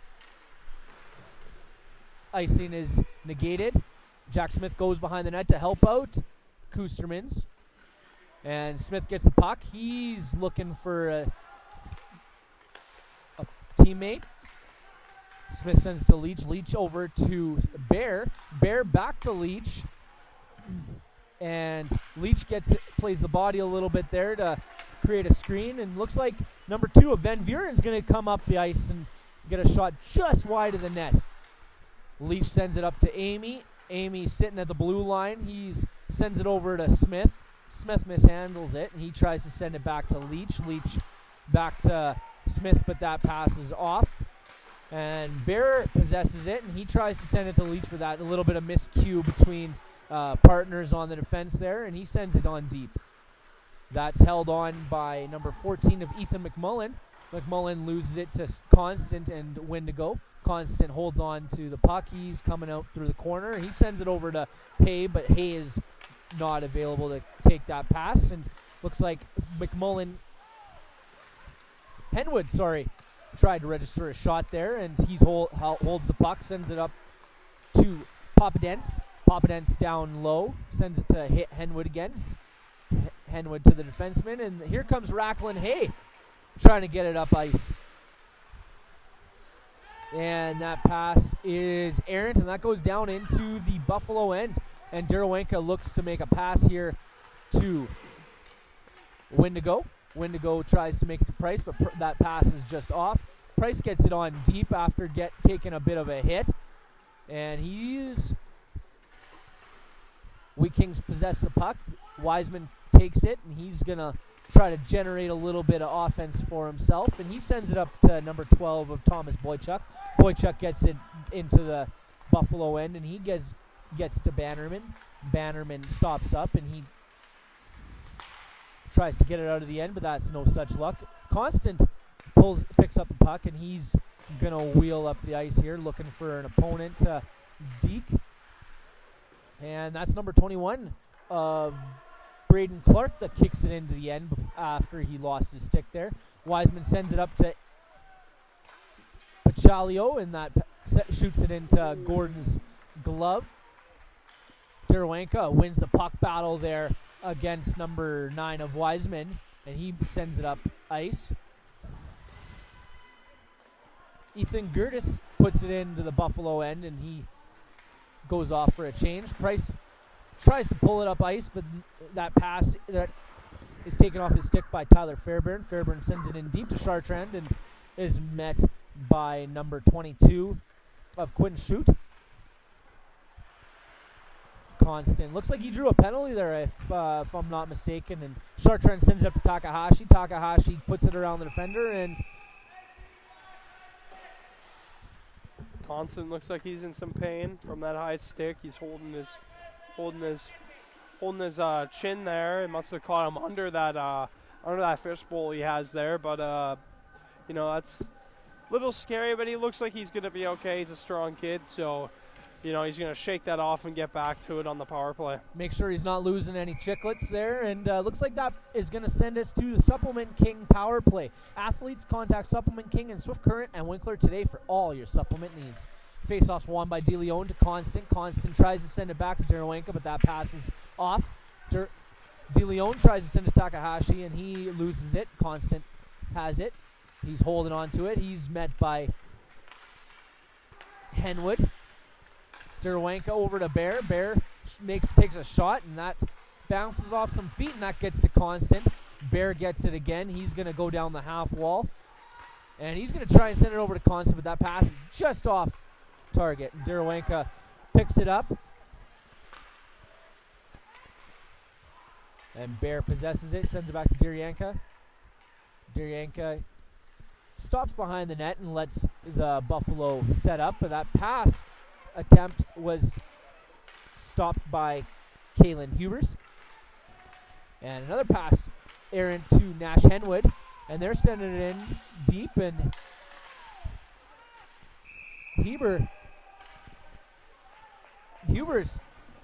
icing is negated. Jack Smith goes behind the net to help out Kustermans, and Smith gets the puck. He's looking for a teammate. Smith sends to Leach. Leach over to Bear. Bear back to Leach. And Leach plays the body a little bit there to create a screen. And looks like number 2 of Van Vuren's going to come up the ice and get a shot just wide of the net. Leach sends it up to Amy. Amy sitting at the blue line. He sends it over to Smith. Smith mishandles it, and he tries to send it back to Leach. Leach back to Smith, but that passes off. And Bear possesses it, and he tries to send it to Leach, but that a little bit of miscue between partners on the defense there, and he sends it on deep. That's held on by number 14 of Ethan McMullen. McMullen loses it to Constant and Wendigo. Constant holds on to the puck. He's coming out through the corner. He sends it over to Hay, but Hay is not available to take that pass, and looks like Henwood, tried to register a shot there, and he holds the puck, sends it up to Papadence. Papadence down low, sends it to Henwood again. Henwood to the defenseman, and here comes Racklin Hay trying to get it up ice. And that pass is errant, and that goes down into the Buffalo end. And Derawenka looks to make a pass here to Wendigo. Wendigo tries to make it to Price, but that pass is just off. Price gets it on deep after taking a bit of a hit. And Wheat Kings possess the puck. Wiseman takes it, and he's going to try to generate a little bit of offense for himself. And he sends it up to number 12 of Thomas Boychuk. Boychuk gets it into the Buffalo end, and he gets to Bannerman. Bannerman stops up, and he tries to get it out of the end, but that's no such luck. Constant picks up the puck, and he's going to wheel up the ice here, looking for an opponent, Deke. And that's number 21 of Braden Clark that kicks it into the end after he lost his stick there. Wiseman sends it up to Pachalio, and that shoots it into Gordon's glove. Derawenka wins the puck battle there against number 9 of Wiseman, and he sends it up ice. Ethan Gertis puts it into the Buffalo end, and he goes off for a change. Price tries to pull it up ice, but that pass, that is taken off his stick by Tyler Fairbairn. Fairbairn sends it in deep to Chartrand and is met by number 22 of Quinn Shute. Constant. Looks like he drew a penalty there, if I'm not mistaken. And Chartrand sends it up to Takahashi. Takahashi puts it around the defender, and Constant looks like he's in some pain from that high stick. He's holding his chin there. It must have caught him under that fishbowl he has there. But that's a little scary. But he looks like he's gonna be okay. He's a strong kid, so he's going to shake that off and get back to it on the power play. Make sure he's not losing any chicklets there. And looks like that is going to send us to the Supplement King power play. Athletes, contact Supplement King and Swift Current and Winkler today for all your supplement needs. Face-off's won by De Leon to Constant. Constant tries to send it back to Derawenka, but that passes off. De Leon tries to send it to Takahashi, and he loses it. Constant has it. He's holding on to it. He's met by Henwood. Derawenka over to Bear. Bear takes a shot, and that bounces off some feet, and that gets to Constant. Bear gets it again. He's going to go down the half wall, and he's going to try and send it over to Constant, but that pass is just off target. Derawenka picks it up, and Bear possesses it, sends it back to Derawenka. Derawenka stops behind the net and lets the Buffalo set up, but that pass attempt was stopped by Kaylin Hubers. And another pass errant to Nash Henwood, and they're sending it in deep, and Hubers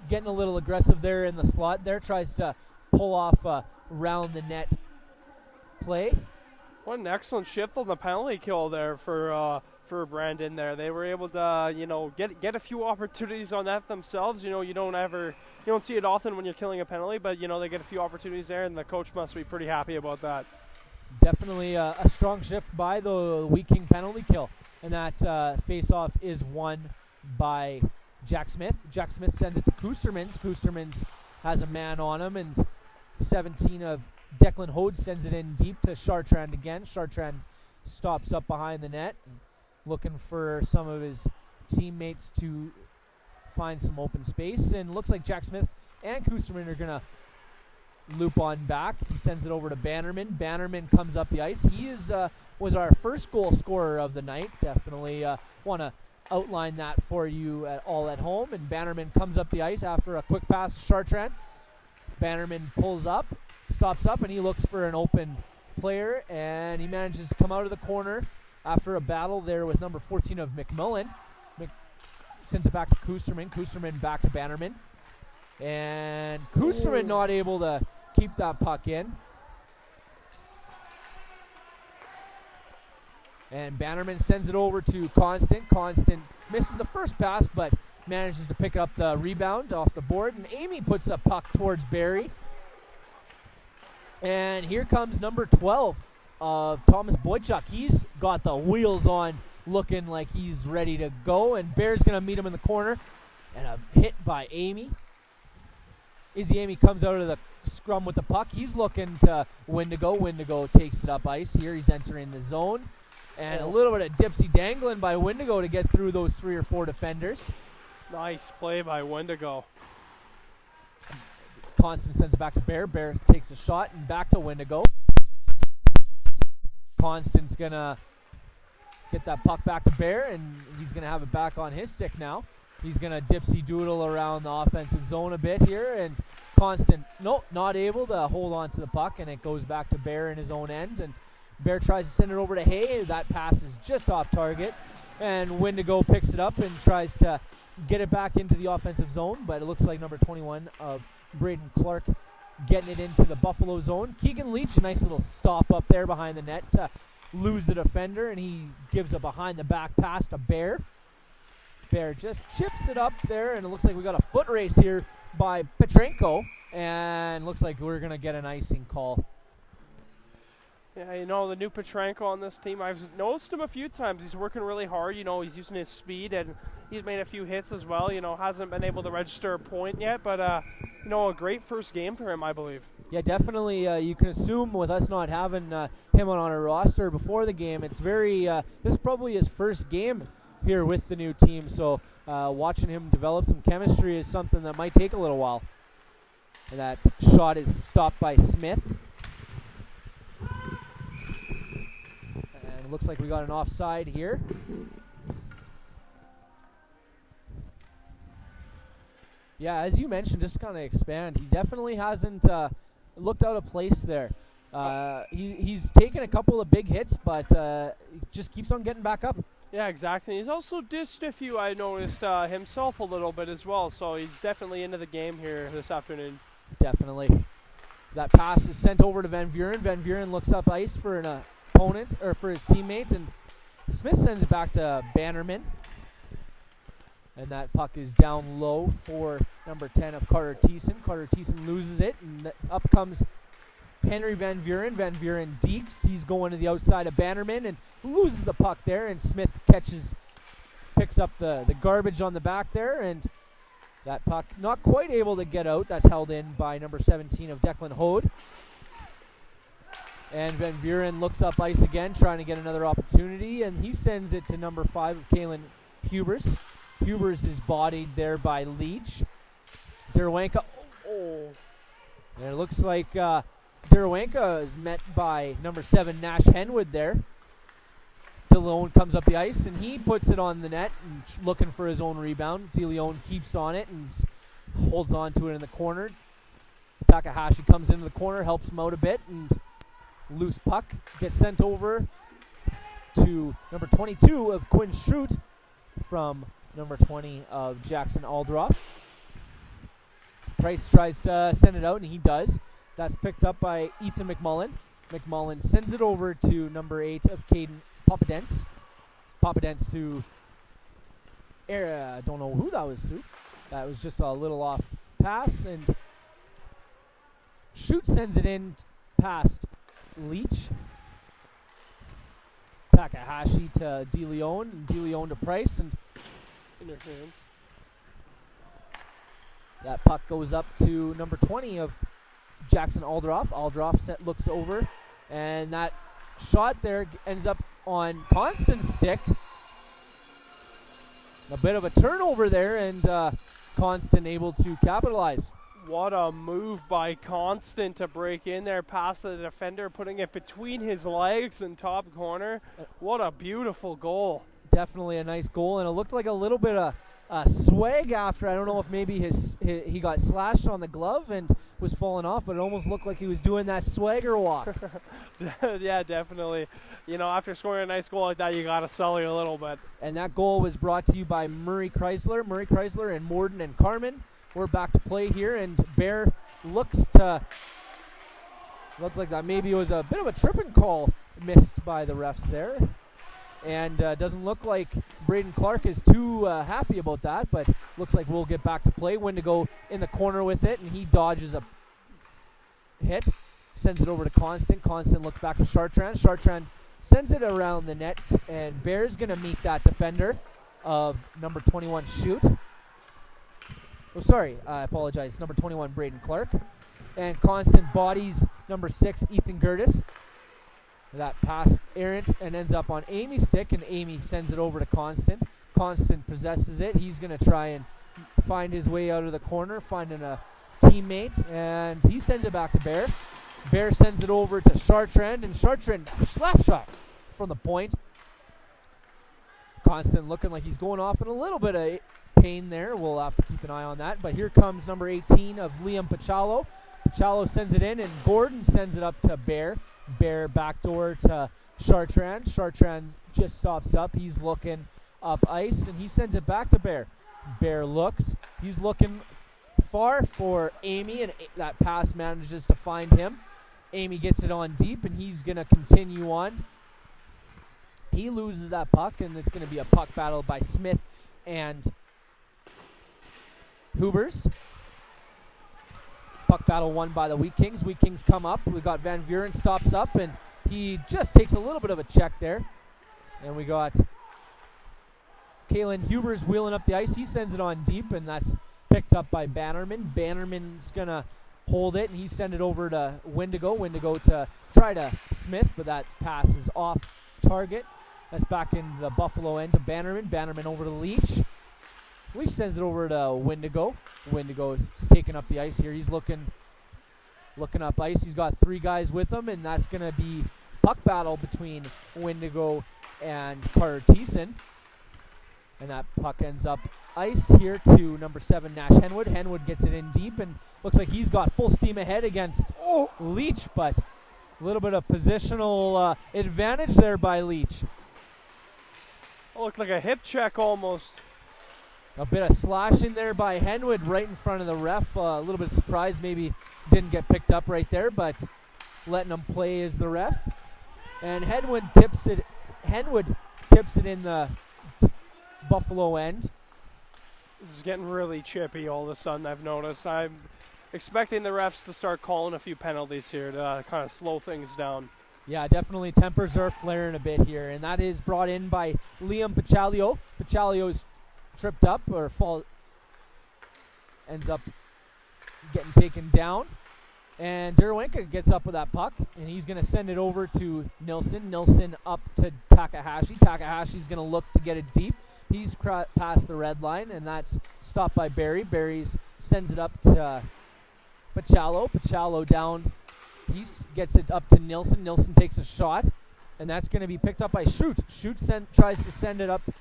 getting a little aggressive there in the slot there, tries to pull off a round the net play. What an excellent shift on the penalty kill there for Brandon there. They were able to, get a few opportunities on that themselves. You don't see it often when you're killing a penalty, but, they get a few opportunities there, and the coach must be pretty happy about that. Definitely a strong shift by the Wheat King penalty kill, and that face-off is won by Jack Smith. Jack Smith sends it to Koostermans. Koostermans has a man on him, and 17 of Declan Hode sends it in deep to Chartrand again. Chartrand stops up behind the net, looking for some of his teammates to find some open space, and looks like Jack Smith and Koosterman are going to loop on back. He sends it over to Bannerman. Bannerman comes up the ice. He was our first goal scorer of the night. Definitely want to outline that for you all at home. And Bannerman comes up the ice after a quick pass to Chartrand. Bannerman pulls up, stops up, and he looks for an open player, and he manages to come out of the corner after a battle there with number 14 of McMillan. Sends it back to Koosterman. Koosterman back to Bannerman. And Koosterman not able to keep that puck in. And Bannerman sends it over to Constant. Constant misses the first pass, but manages to pick up the rebound off the board. And Amy puts a puck towards Barry. And here comes number 12 of Thomas Boychuk. He's got the wheels on, looking like he's ready to go. And Bear's going to meet him in the corner. And a hit by Amy. Izzy Amy comes out of the scrum with the puck. He's looking to Wendigo. Wendigo takes it up ice here. He's entering the zone. And a little bit of dipsy dangling by Wendigo to get through those 3 or 4 defenders. Nice play by Wendigo. Constant sends it back to Bear. Bear takes a shot and back to Wendigo. Constant's going to get that puck back to Bear, and he's going to have it back on his stick now. He's going to dipsy doodle around the offensive zone a bit here, and Constant, not able to hold on to the puck, and it goes back to Bear in his own end, and Bear tries to send it over to Hay. That pass is just off target, and Wendigo picks it up and tries to get it back into the offensive zone, but it looks like number 21 of Braden Clark getting it into the Buffalo zone. Keegan Leach, a nice little stop up there behind the net to lose the defender, and he gives a behind-the-back pass to Bear. Bear just chips it up there, and it looks like we got a foot race here by Petrenko, and looks like we're going to get an icing call. Yeah, the new Petrenko on this team, I've noticed him a few times. He's working really hard. He's using his speed, and he's made a few hits as well. Hasn't been able to register a point yet, but, a great first game for him, I believe. Yeah, definitely. You can assume with us not having him on our roster before the game, it's very. This is probably his first game here with the new team. So watching him develop some chemistry is something that might take a little while. And that shot is stopped by Smith. And it looks like we got an offside here. Yeah, as you mentioned, just kind of expand. He definitely hasn't looked out of place there. He's taken a couple of big hits, but he just keeps on getting back up. Yeah, exactly. He's also dished a few, I noticed, himself a little bit as well, so he's definitely into the game here this afternoon. Definitely. That pass is sent over to Van Buren. Van Buren looks up ice for an opponent, or for his teammates, and Smith sends it back to Bannerman. And that puck is down low for number 10 of Carter Thiessen. Carter Thiessen loses it, and up comes Henry Van Buren. Van Buren dekes. He's going to the outside of Bannerman and loses the puck there, and Smith picks up the garbage on the back there, and that puck not quite able to get out. That's held in by number 17 of Declan Hode. And Van Buren looks up ice again, trying to get another opportunity, and he sends it to number 5 of Kalen Hubers. Hubers is bodied there by Leach. Derwanka, and it looks like Derwanka is met by number 7 Nash Henwood there. DeLeon comes up the ice, and he puts it on the net, and looking for his own rebound. DeLeon keeps on it and holds on to it in the corner. Takahashi comes into the corner, helps him out a bit, and loose puck gets sent over to number 22 of Quinn Schrute from number 20 of Jackson Aldroff. Price tries to send it out, and he does. That's picked up by Ethan McMullen. McMullen sends it over to number 8 of Caden Papadence. Papadence to I don't know who that was to. That was just a little off pass, and Schrute sends it in past Leach. Takahashi to DeLeon, and DeLeon to Price, and Interference. That puck goes up to number 20 of Jackson Aldroff. Aldroff looks over, and that shot there ends up on Constant's stick. A bit of a turnover there, and Constant able to capitalize. What a move by Constant to break in there past the defender, putting it between his legs and top corner. What a beautiful goal. Definitely a nice goal, and it looked like a little bit of swag after. I don't know if maybe he got slashed on the glove and was falling off, but it almost looked like he was doing that swagger walk. Yeah, definitely. You know, after scoring a nice goal like that, you got to sully a little bit. And that goal was brought to you by Murray Chrysler. Murray Chrysler and Morden and Carmen. We're back to play here, and Bear looks like that maybe it was a bit of a tripping call missed by the refs there. And doesn't look like Braden Clark is too happy about that, but looks like we'll get back to play. Wendigo in the corner with it, and he dodges a hit, sends it over to Constant. Constant looks back to Chartrand. Chartrand sends it around the net, and Bear's going to meet that defender of number 21, Shoot. Oh, sorry, I apologize. Number 21, Braden Clark. And Constant bodies number 6, Ethan Gertis. That pass errant and ends up on Amy's stick, and Amy sends it over to Constant. Constant possesses it. He's going to try and find his way out of the corner, finding a teammate, and he sends it back to Bear. Bear sends it over to Chartrand, and Chartrand slap shot from the point. Constant looking like he's going off in a little bit of pain there. We'll have to keep an eye on that. But here comes number 18 of Liam Pachalo. Pachalo sends it in, and Gordon sends it up to Bear. Bear backdoor to Chartrand. Chartrand just stops up. He's looking up ice, and he sends it back to Bear. Bear looks. He's looking far for Amy, and that pass manages to find him. Amy gets it on deep, and he's going to continue on. He loses that puck, and it's going to be a puck battle by Smith and Hubers. Puck battle won by the Wheat Kings. Wheat Kings come up. We got Van Buren stops up, and he just takes a little bit of a check there. And we got Kalen Hubers wheeling up the ice. He sends it on deep, and that's picked up by Bannerman. Bannerman's going to hold it, and he sent it over to Wendigo. Wendigo to try to Smith, but that pass is off target. That's back in the Buffalo end to Bannerman. Bannerman over to Leach. Leach sends it over to Wendigo. Wendigo is taking up the ice here. He's looking up ice. He's got 3 guys with him, and that's going to be puck battle between Wendigo and Carter Thiessen. And that puck ends up ice here to number 7, Nash Henwood. Henwood gets it in deep, and looks like he's got full steam ahead against Leach, but a little bit of positional advantage there by Leach. Looked like a hip check almost. A bit of slashing there by Henwood right in front of the ref. A little bit surprised maybe didn't get picked up right there, but letting him play as the ref. And Henwood tips it in the Buffalo end. This is getting really chippy all of a sudden, I've noticed. I'm expecting the refs to start calling a few penalties here to kind of slow things down. Yeah, definitely tempers are flaring a bit here, and that is brought in by Liam Pachalio. Pachalio's tripped up ends up getting taken down, and Derwenka gets up with that puck, and he's going to send it over to Nilsson. Nilsson up to Takahashi. Takahashi's going to look to get it deep. He's past the red line, and that's stopped by Barry. Barry sends it up to Pachalo. Pachalo down. He gets it up to Nilsson. Nilsson takes a shot, and that's going to be picked up by Schut. Schut tries to send it up to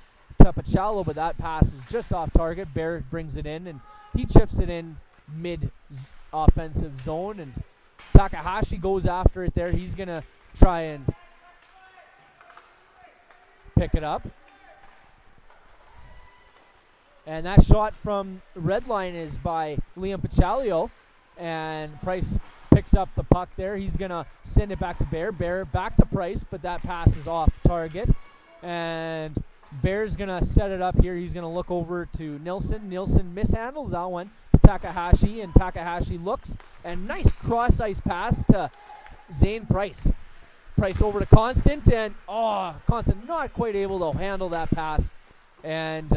Pachalo, but that pass is just off target. Bear brings it in, and he chips it in mid-offensive zone, and Takahashi goes after it there. He's going to try and pick it up. And that shot from red line is by Liam Pachalio, and Price picks up the puck there. He's going to send it back to Bear. Bear back to Price, but that pass is off target. And Bear's going to set it up here. He's going to look over to Nilsson. Nilsson mishandles that one to Takahashi, and Takahashi looks. And nice cross-ice pass to Zane Price. Price over to Constant, and Constant not quite able to handle that pass. And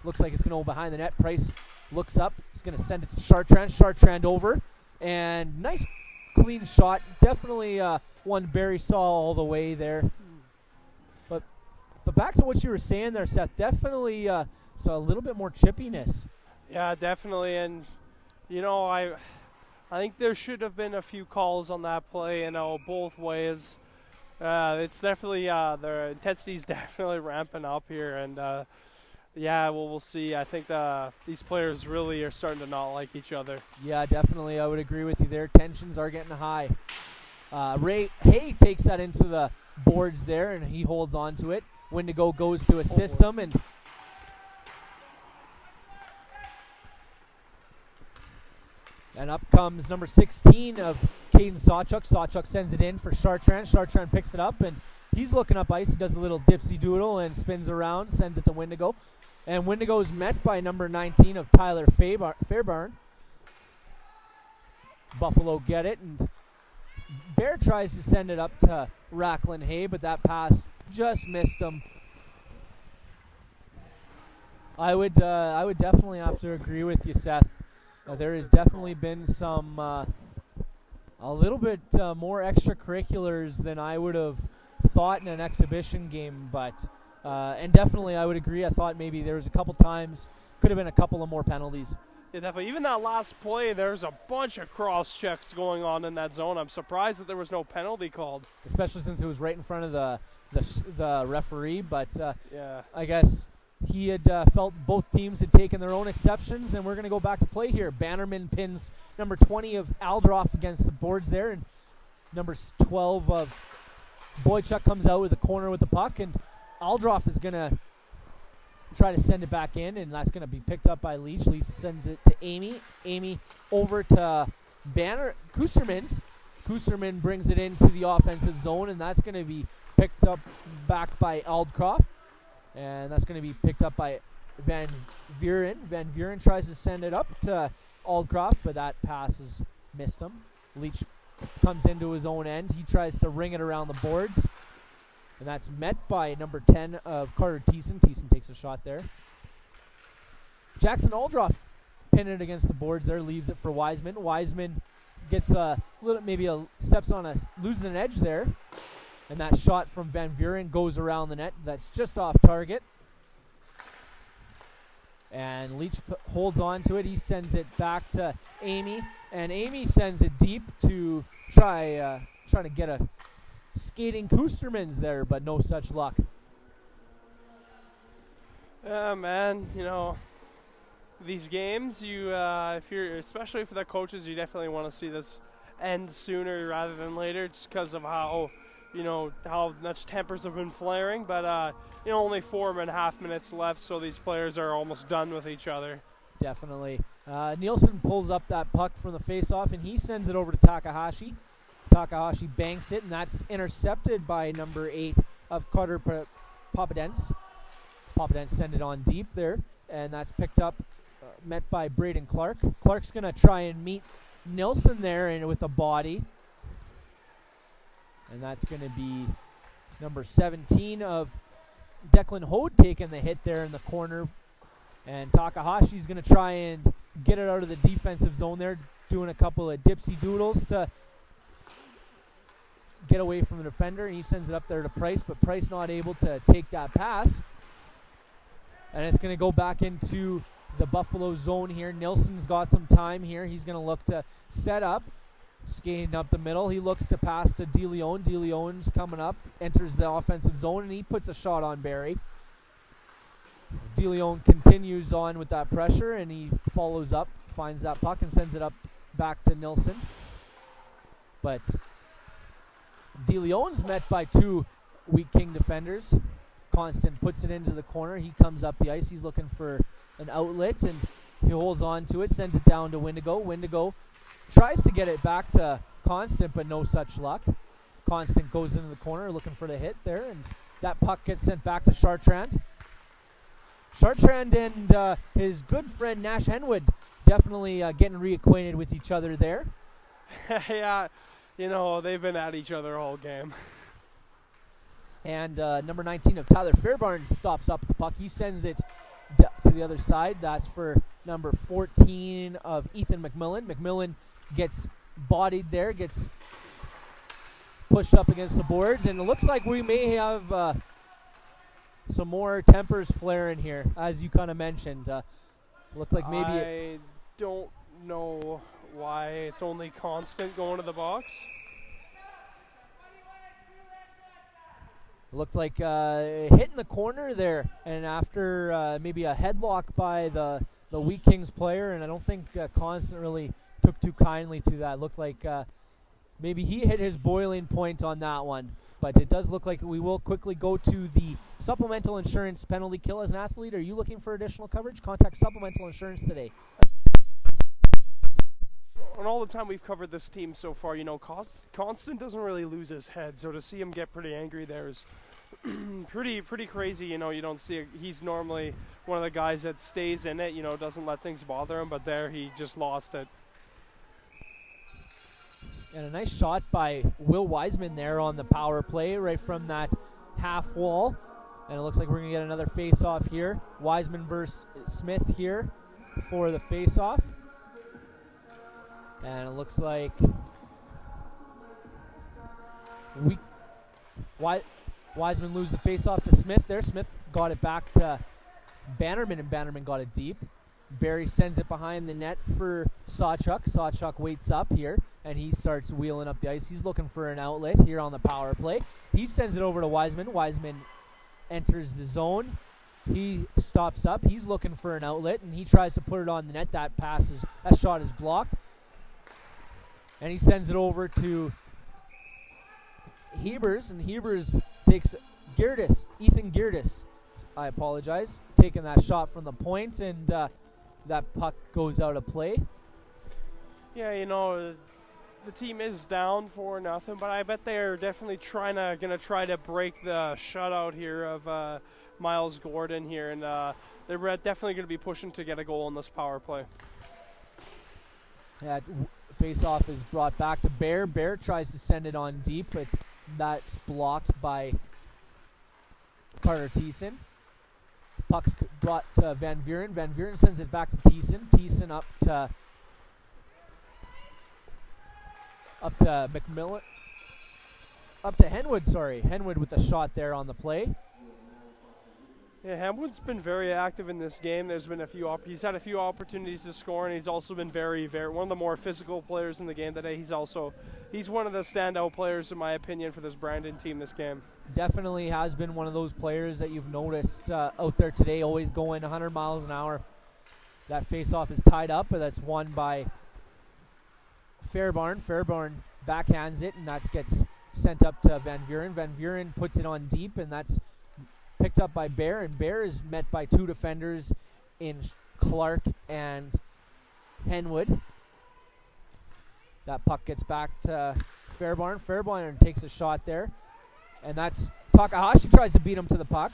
looks like it's going to go behind the net. Price looks up. He's going to send it to Chartrand. Chartrand over. And nice clean shot. Definitely one Barry saw all the way there. But back to what you were saying there, Seth. Definitely saw a little bit more chippiness. Yeah, definitely. And, I think there should have been a few calls on that play, both ways. It's definitely, the intensity's definitely ramping up here. And, we'll see. I think these players really are starting to not like each other. Yeah, definitely. I would agree with you there. Tensions are getting high. Ray Hay takes that into the boards there, and he holds on to it. Wendigo goes to assist him, and up comes number 16 of Caden Sawchuk. Sawchuk sends it in for Chartrand. Chartrand picks it up, and he's looking up ice. He does a little dipsy doodle and spins around, sends it to Wendigo. And Wendigo is met by number 19 of Tyler Fairbairn. Buffalo get it, and Bear tries to send it up to Racklin Hay, but that pass just missed him. I would definitely have to agree with you, Seth. There has definitely been some a little bit more extracurriculars than I would have thought in an exhibition game, but and definitely I would agree. I thought maybe there was a couple times, could have been a couple of more penalties. Yeah, definitely. Even that last play, there's a bunch of cross checks going on in that zone. I'm surprised that there was no penalty called, especially since it was right in front of the referee. But yeah, I guess he had felt both teams had taken their own exceptions, and we're going to go back to play here. Bannerman pins number 20 of Aldroff against the boards there, and number 12 of Boychuk comes out with a corner with the puck, and Aldroff is going to try to send it back in, and that's going to be picked up by Leach. Leach sends it to Amy. Amy over to Kustermans. Kusterman brings it into the offensive zone, and that's going to be picked up back by Aldcroft. And that's going to be picked up by Van Vuren. Van Vuren tries to send it up to Aldcroft, but that pass has missed him. Leach comes into his own end. He tries to ring it around the boards. And that's met by number 10 of Carter Thiessen. Thiessen takes a shot there. Jackson Aldroff pinned it against the boards there, leaves it for Wiseman. Wiseman gets a little, loses an edge there. And that shot from Van Vuren goes around the net. That's just off target. And Leach holds on to it. He sends it back to Amy. And Amy sends it deep to trying to get a skating Kustermans there, but no such luck. Yeah, man, these games, especially for the coaches, you definitely want to see this end sooner rather than later, just because of how much tempers have been flaring. But only 4.5 minutes left, so these players are almost done with each other. Definitely. Nielsen pulls up that puck from the face-off, and he sends it over to Takahashi. Takahashi banks it, and that's intercepted by number 8 of Carter Papadens. Papadens send it on deep there, and that's picked up, met by Braden Clark. Clark's going to try and meet Nielsen there and with a body. And that's going to be number 17 of Declan Hode taking the hit there in the corner. And Takahashi's going to try and get it out of the defensive zone there, doing a couple of dipsy doodles to get away from the defender. And he sends it up there to Price, but Price not able to take that pass. And it's going to go back into the Buffalo zone here. Nilsson's got some time here. He's going to look to set up. Skating up the middle. He looks to pass to DeLeon. DeLeon's coming up, enters the offensive zone, and he puts a shot on Barry. DeLeon continues on with that pressure, and he follows up, finds that puck, and sends it up back to Nilsson. But DeLeon's met by 2 weak King defenders. Constant puts it into the corner. He comes up the ice. He's looking for an outlet, and he holds on to it, sends it down to Wendigo. Wendigo tries to get it back to Constant, but no such luck. Constant goes into the corner looking for the hit there, and that puck gets sent back to Chartrand. Chartrand and his good friend Nash Henwood definitely getting reacquainted with each other there. Yeah, they've been at each other all game. And number 19 of Tyler Fairbairn stops up the puck. He sends it to the other side. That's for number 14 of Ethan McMillan. McMillan gets bodied there, gets pushed up against the boards, and it looks like we may have some more tempers flaring here, as you kind of mentioned. Looked like maybe I don't know why it's only Constant going to the box. Looked like hitting the corner there, and after maybe a headlock by the Wheat Kings player, and I don't think Constant really took too kindly to that. Looked like maybe he hit his boiling point on that one. But it does look like we will quickly go to the supplemental insurance penalty kill. As an athlete, are you looking for additional coverage? Contact supplemental insurance today. On all the time we've covered this team so far, Constant doesn't really lose his head. So to see him get pretty angry there is pretty crazy. You don't see he's normally one of the guys that stays in it. Doesn't let things bother him. But there, he just lost it. And a nice shot by Will Wiseman there on the power play right from that half wall. And it looks like we're going to get another face-off here. Wiseman versus Smith here for the face-off. And it looks like Wiseman loses the face-off to Smith there. Smith got it back to Bannerman, and Bannerman got it deep. Barry sends it behind the net for Sawchuk. Sawchuk waits up here, and he starts wheeling up the ice. He's looking for an outlet here on the power play. He sends it over to Wiseman. Wiseman enters the zone. He stops up. He's looking for an outlet, and he tries to put it on the net. That shot is blocked. And he sends it over to Hebers, and Hebers takes Ethan Geerdes, I apologize, taking that shot from the point, and that puck goes out of play. Yeah, the team is down 4-0, but I bet they're definitely gonna try to break the shutout here of Miles Gordon here, and they're definitely gonna be pushing to get a goal on this power play. That face-off is brought back to Bear. Bear tries to send it on deep, but that's blocked by Carter Thiessen. Puck's brought to Van Vuren. Van Vuren sends it back to Thiessen. Thiessen up to up to McMillan. Up to Henwood, sorry. Henwood with the shot there on the play. Yeah, Henwood's been very active in this game. There's been he's had a few opportunities to score, and he's also been very, very one of the more physical players in the game today. He's one of the standout players, in my opinion, for this Brandon team this game. Definitely has been one of those players that you've noticed out there today, always going 100 miles an hour. That face-off is tied up, but that's won by Fairbairn. Fairbairn backhands it, and that gets sent up to Van Vuren. Van Vuren puts it on deep, and that's picked up by Bear, and Bear is met by two defenders in Clark and Henwood. That puck gets back to Fairbairn. Fairbairn takes a shot there, and that's Takahashi tries to beat him to the puck,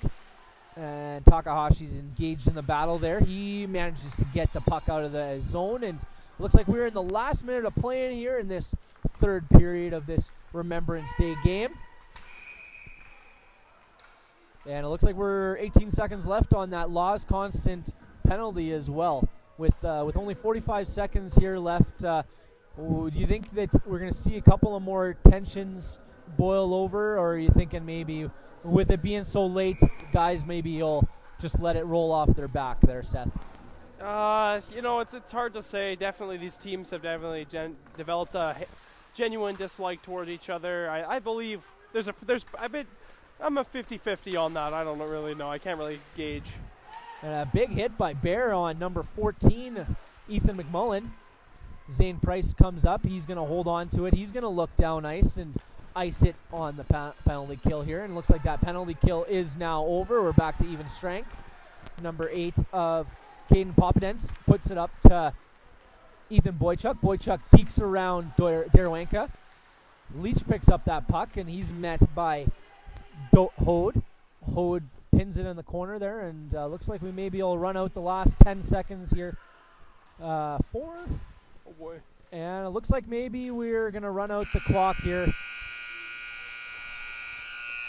and Takahashi's engaged in the battle there. He manages to get the puck out of the zone, and it looks like we're in the last minute of playing here in this third period of this Remembrance Day game. And it looks like we're 18 seconds left on that Laws constant penalty as well. With only 45 seconds here left, do you think that we're going to see a couple of more tensions boil over, or are you thinking maybe with it being so late, guys maybe you'll just let it roll off their back there, Seth? It's hard to say. Definitely these teams have definitely developed a genuine dislike toward each other. I believe I'm a 50-50 on that. I don't really know. I can't really gauge. And a big hit by Bear on number 14, Ethan McMullen. Zane Price comes up. He's going to hold on to it. He's going to look down ice and ice it on the penalty kill here. And it looks like that penalty kill is now over. We're back to even strength. Number 8 of Caden Popadence puts it up to Ethan Boychuk. Boychuk peeks around Darowanka. Leach picks up that puck, and he's met by Hode. Hode pins it in the corner there, and looks like we maybe will run out the last 10 seconds here. 4. Oh boy. And it looks like maybe we're going to run out the clock here.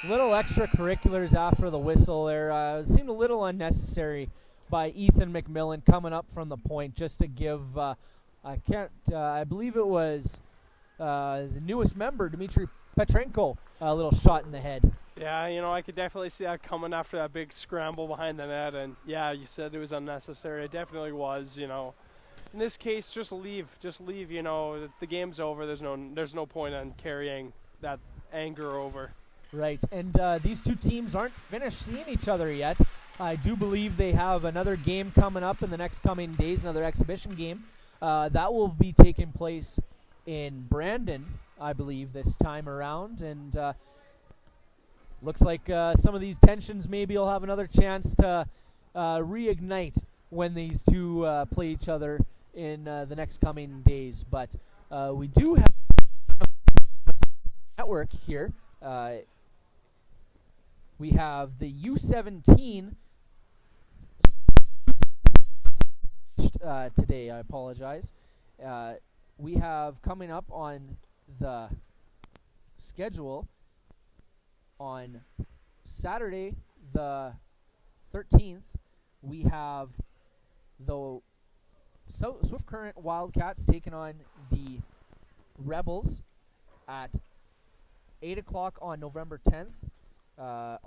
Little extracurriculars after the whistle there. It seemed a little unnecessary by Ethan McMillan coming up from the point just to give, I believe it was the newest member, Dmitry Petrenko, a little shot in the head. Yeah, I could definitely see that coming after that big scramble behind the net, and yeah, you said it was unnecessary. It definitely was, In this case, just leave. The game's over. There's no point in carrying that anger over. Right, and these two teams aren't finished seeing each other yet. I do believe they have another game coming up in the next coming days, another exhibition game. That will be taking place in Brandon, I believe, this time around, and looks like some of these tensions maybe will have another chance to reignite when these two play each other in the next coming days. But we do have some network here. We have the U17 today. I apologize. We have coming up on the schedule on Saturday the 13th, we have the Swift Current Wildcats taking on the Rebels at 8 o'clock on November 10th. I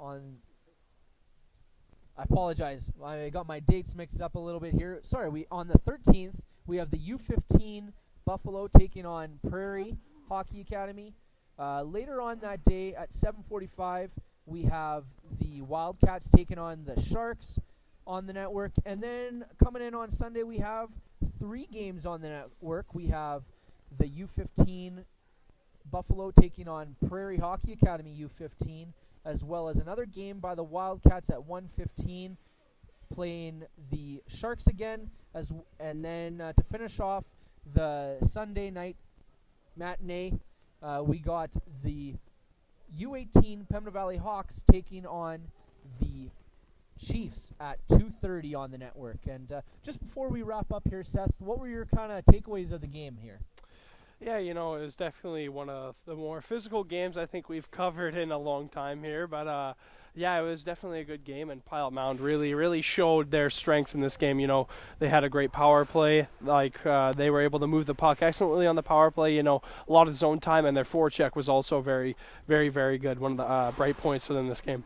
apologize, I got my dates mixed up a little bit here. Sorry, on the 13th, we have the U15 Buffalo taking on Prairie Hockey Academy. Later on that day at 7:45, we have the Wildcats taking on the Sharks on the network. And then coming in on Sunday, we have 3 games on the network. We have the U15 Buffalo taking on Prairie Hockey Academy U15, as well as another game by the Wildcats at 1:15, playing the Sharks again. And then to finish off the Sunday night matinee, we got the U18 Pembina Valley Hawks taking on the Chiefs at 2:30 on the network. And just before we wrap up here, Seth, what were your kind of takeaways of the game here? Yeah, it was definitely one of the more physical games I think we've covered in a long time here. But Yeah, it was definitely a good game, and Pilot Mound really showed their strengths in this game. You know, they had a great power play. They were able to move the puck excellently on the power play. You know, a lot of zone time, and their forecheck was also very good. One of the bright points for them this game.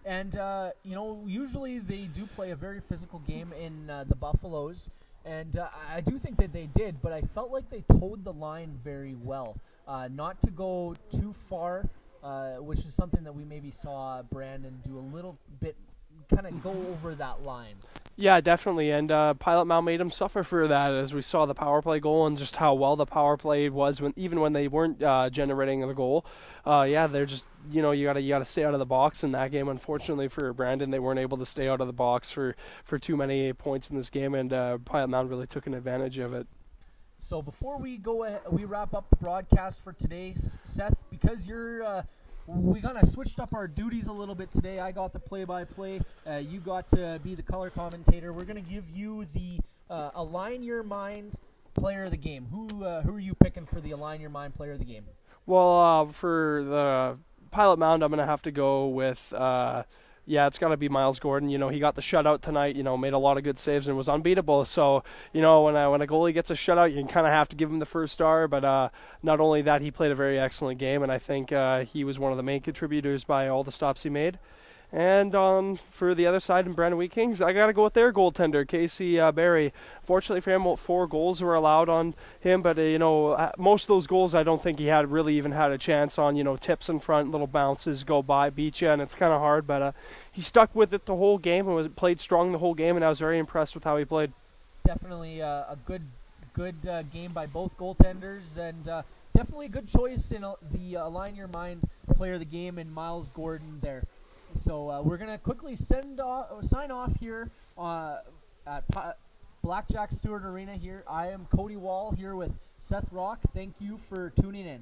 And, usually they do play a very physical game in the Buffaloes, and I do think that they did, but I felt like they towed the line very well. Not to go too far, which is something that we maybe saw Brandon do a little bit, kind of go over that line. Yeah, definitely, and Pilot Mound made him suffer for that, as we saw the power play goal and just how well the power play was even when they weren't generating the goal. They're just, you gotta stay out of the box in that game. Unfortunately for Brandon, they weren't able to stay out of the box for too many points in this game, and Pilot Mound really took an advantage of it. So before we we wrap up the broadcast for today, Seth, because we kind of switched up our duties a little bit today. I got the play-by-play. You got to be the color commentator. We're going to give you the Align Your Mind player of the game. Who are you picking for the Align Your Mind player of the game? Well, for the Pilot Mound, I'm going to have to go with... it's got to be Miles Gordon. You know, he got the shutout tonight, made a lot of good saves and was unbeatable. So, when a goalie gets a shutout, you can kind of have to give him the first star. But not only that, he played a very excellent game, and I think he was one of the main contributors by all the stops he made. And for the other side in Brandon Wheat Kings, I got to go with their goaltender, Casey Barry. Fortunately for him, 4 goals were allowed on him, but most of those goals I don't think he had really even had a chance on. Tips in front, little bounces go by, beat you, and it's kind of hard. But he stuck with it the whole game and played strong the whole game, and I was very impressed with how he played. Definitely a good game by both goaltenders, and definitely a good choice in the Align Your Mind player of the game in Miles Gordon there. So we're going to quickly sign off here at Blackjack Stewart Arena here. I am Cody Wall here with Seth Rock. Thank you for tuning in.